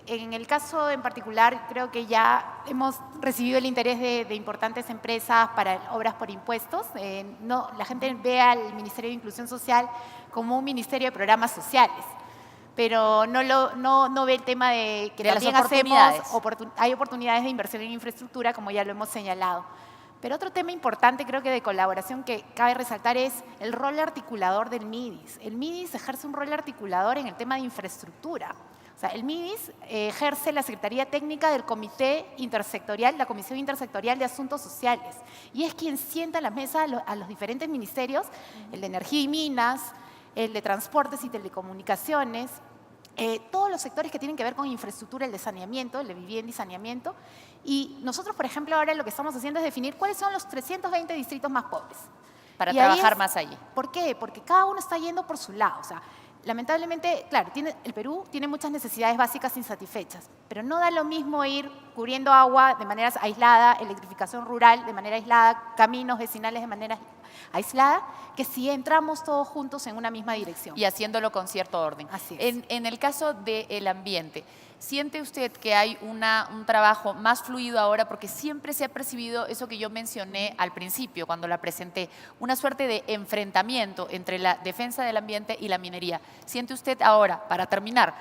En el caso en particular, creo que ya hemos recibido el interés de importantes empresas para obras por impuestos. La gente ve al Ministerio de Inclusión Social como un ministerio de programas sociales, pero no ve el tema de que de también hay oportunidades de inversión en infraestructura, como ya lo hemos señalado. Pero otro tema importante, creo que de colaboración, que cabe resaltar es el rol articulador del MIDIS. El MIDIS ejerce un rol articulador en el tema de infraestructura. O sea, el MIDIS ejerce la Secretaría Técnica del Comité Intersectorial, la Comisión Intersectorial de Asuntos Sociales, y es quien sienta a la mesa a los diferentes ministerios, el de Energía y Minas, el de Transportes y Telecomunicaciones, todos los sectores que tienen que ver con infraestructura, el de saneamiento, el de vivienda y saneamiento. Y nosotros, por ejemplo, ahora lo que estamos haciendo es definir cuáles son los 320 distritos más pobres. Para trabajar más allí. ¿Por qué? Porque cada uno está yendo por su lado. O sea, lamentablemente, claro, el Perú tiene muchas necesidades básicas insatisfechas, pero no da lo mismo ir cubriendo agua de manera aislada, electrificación rural de manera aislada, caminos vecinales de manera aislada, que si entramos todos juntos en una misma dirección. Y haciéndolo con cierto orden. Así es. En el caso del ambiente, ¿siente usted que hay un trabajo más fluido ahora? Porque siempre se ha percibido eso que yo mencioné al principio, cuando la presenté, una suerte de enfrentamiento entre la defensa del ambiente y la minería. ¿Siente usted ahora, para terminar,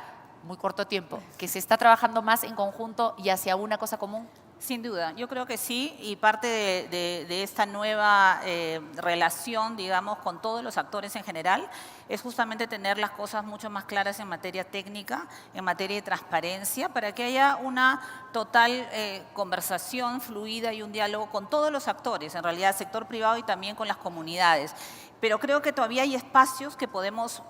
muy corto tiempo, que se está trabajando más en conjunto y hacia una cosa común? Sin duda, yo creo que sí, y parte de esta nueva relación, digamos, con todos los actores en general, es justamente tener las cosas mucho más claras en materia técnica, en materia de transparencia, para que haya una total conversación fluida y un diálogo con todos los actores, en realidad, sector privado y también con las comunidades. Pero creo que todavía hay espacios que podemos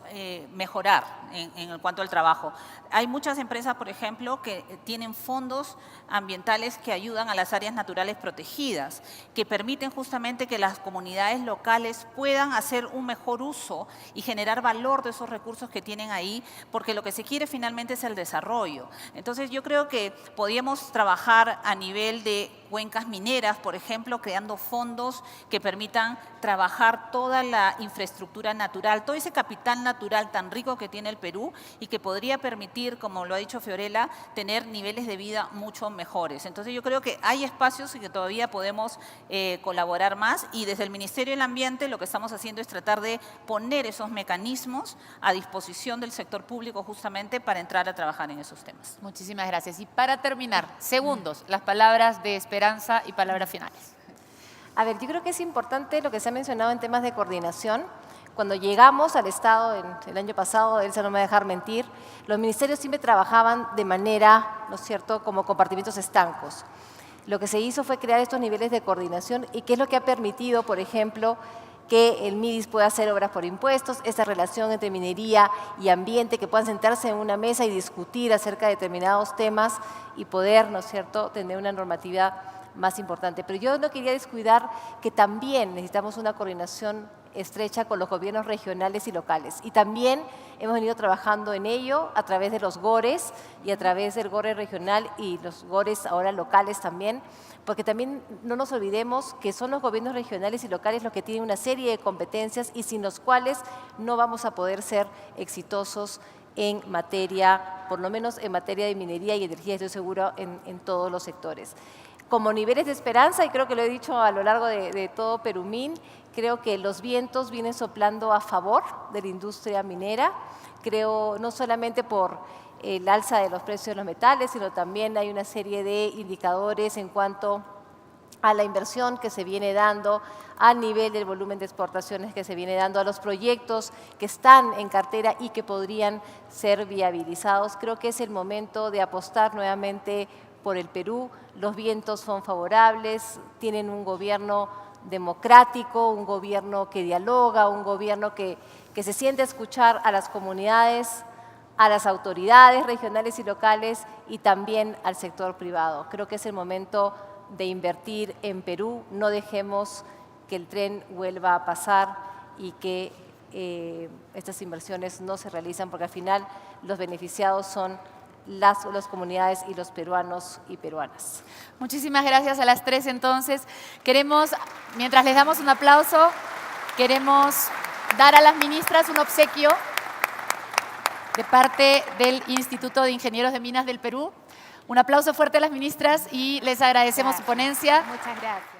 mejorar en cuanto al trabajo. Hay muchas empresas, por ejemplo, que tienen fondos ambientales que ayudan a las áreas naturales protegidas, que permiten justamente que las comunidades locales puedan hacer un mejor uso y generar valor de esos recursos que tienen ahí, porque lo que se quiere finalmente es el desarrollo. Entonces yo creo que podríamos trabajar a nivel de cuencas mineras, por ejemplo, creando fondos que permitan trabajar toda la infraestructura natural, todo ese capital natural tan rico que tiene el Perú y que podría permitir, como lo ha dicho Fiorella, tener niveles de vida mucho mejores. Entonces yo creo que hay espacios en que todavía podemos colaborar más, y desde el Ministerio del Ambiente lo que estamos haciendo es tratar de poner esos mecanismos a disposición del sector público justamente para entrar a trabajar en esos temas. Muchísimas gracias. Y para terminar, segundos, las palabras de Esperanza y palabras finales. A ver, yo creo que es importante lo que se ha mencionado en temas de coordinación. Cuando llegamos al Estado el año pasado, Elsa no me va a dejar mentir, los ministerios siempre trabajaban de manera, ¿no es cierto?, como compartimentos estancos. Lo que se hizo fue crear estos niveles de coordinación, y que es lo que ha permitido, por ejemplo, que el MIDIS pueda hacer obras por impuestos, esa relación entre minería y ambiente, que puedan sentarse en una mesa y discutir acerca de determinados temas y poder, ¿no es cierto?, tener una normatividad más importante. Pero yo no quería descuidar que también necesitamos una coordinación estrecha con los gobiernos regionales y locales. Y también hemos venido trabajando en ello a través de los GORES y a través del GORE regional y los GORES ahora locales también, porque también no nos olvidemos que son los gobiernos regionales y locales los que tienen una serie de competencias y sin los cuales no vamos a poder ser exitosos en materia, por lo menos en materia de minería y energía, estoy seguro, en todos los sectores. Como niveles de esperanza, y creo que lo he dicho a lo largo de todo Perumín, creo que los vientos vienen soplando a favor de la industria minera. Creo no solamente por el alza de los precios de los metales, sino también hay una serie de indicadores en cuanto a la inversión que se viene dando, a nivel del volumen de exportaciones que se viene dando, a los proyectos que están en cartera y que podrían ser viabilizados. Creo que es el momento de apostar nuevamente por el Perú. Los vientos son favorables, tienen un gobierno democrático, un gobierno que dialoga, un gobierno que se siente a escuchar a las comunidades, a las autoridades regionales y locales y también al sector privado. Creo que es el momento de invertir en Perú. No dejemos que el tren vuelva a pasar y que estas inversiones no se realizan, porque al final los beneficiados son las comunidades y los peruanos y peruanas. Muchísimas gracias a las tres. Entonces, mientras les damos un aplauso, queremos dar a las ministras un obsequio de parte del Instituto de Ingenieros de Minas del Perú. Un aplauso fuerte a las ministras y les agradecemos su ponencia. Muchas gracias.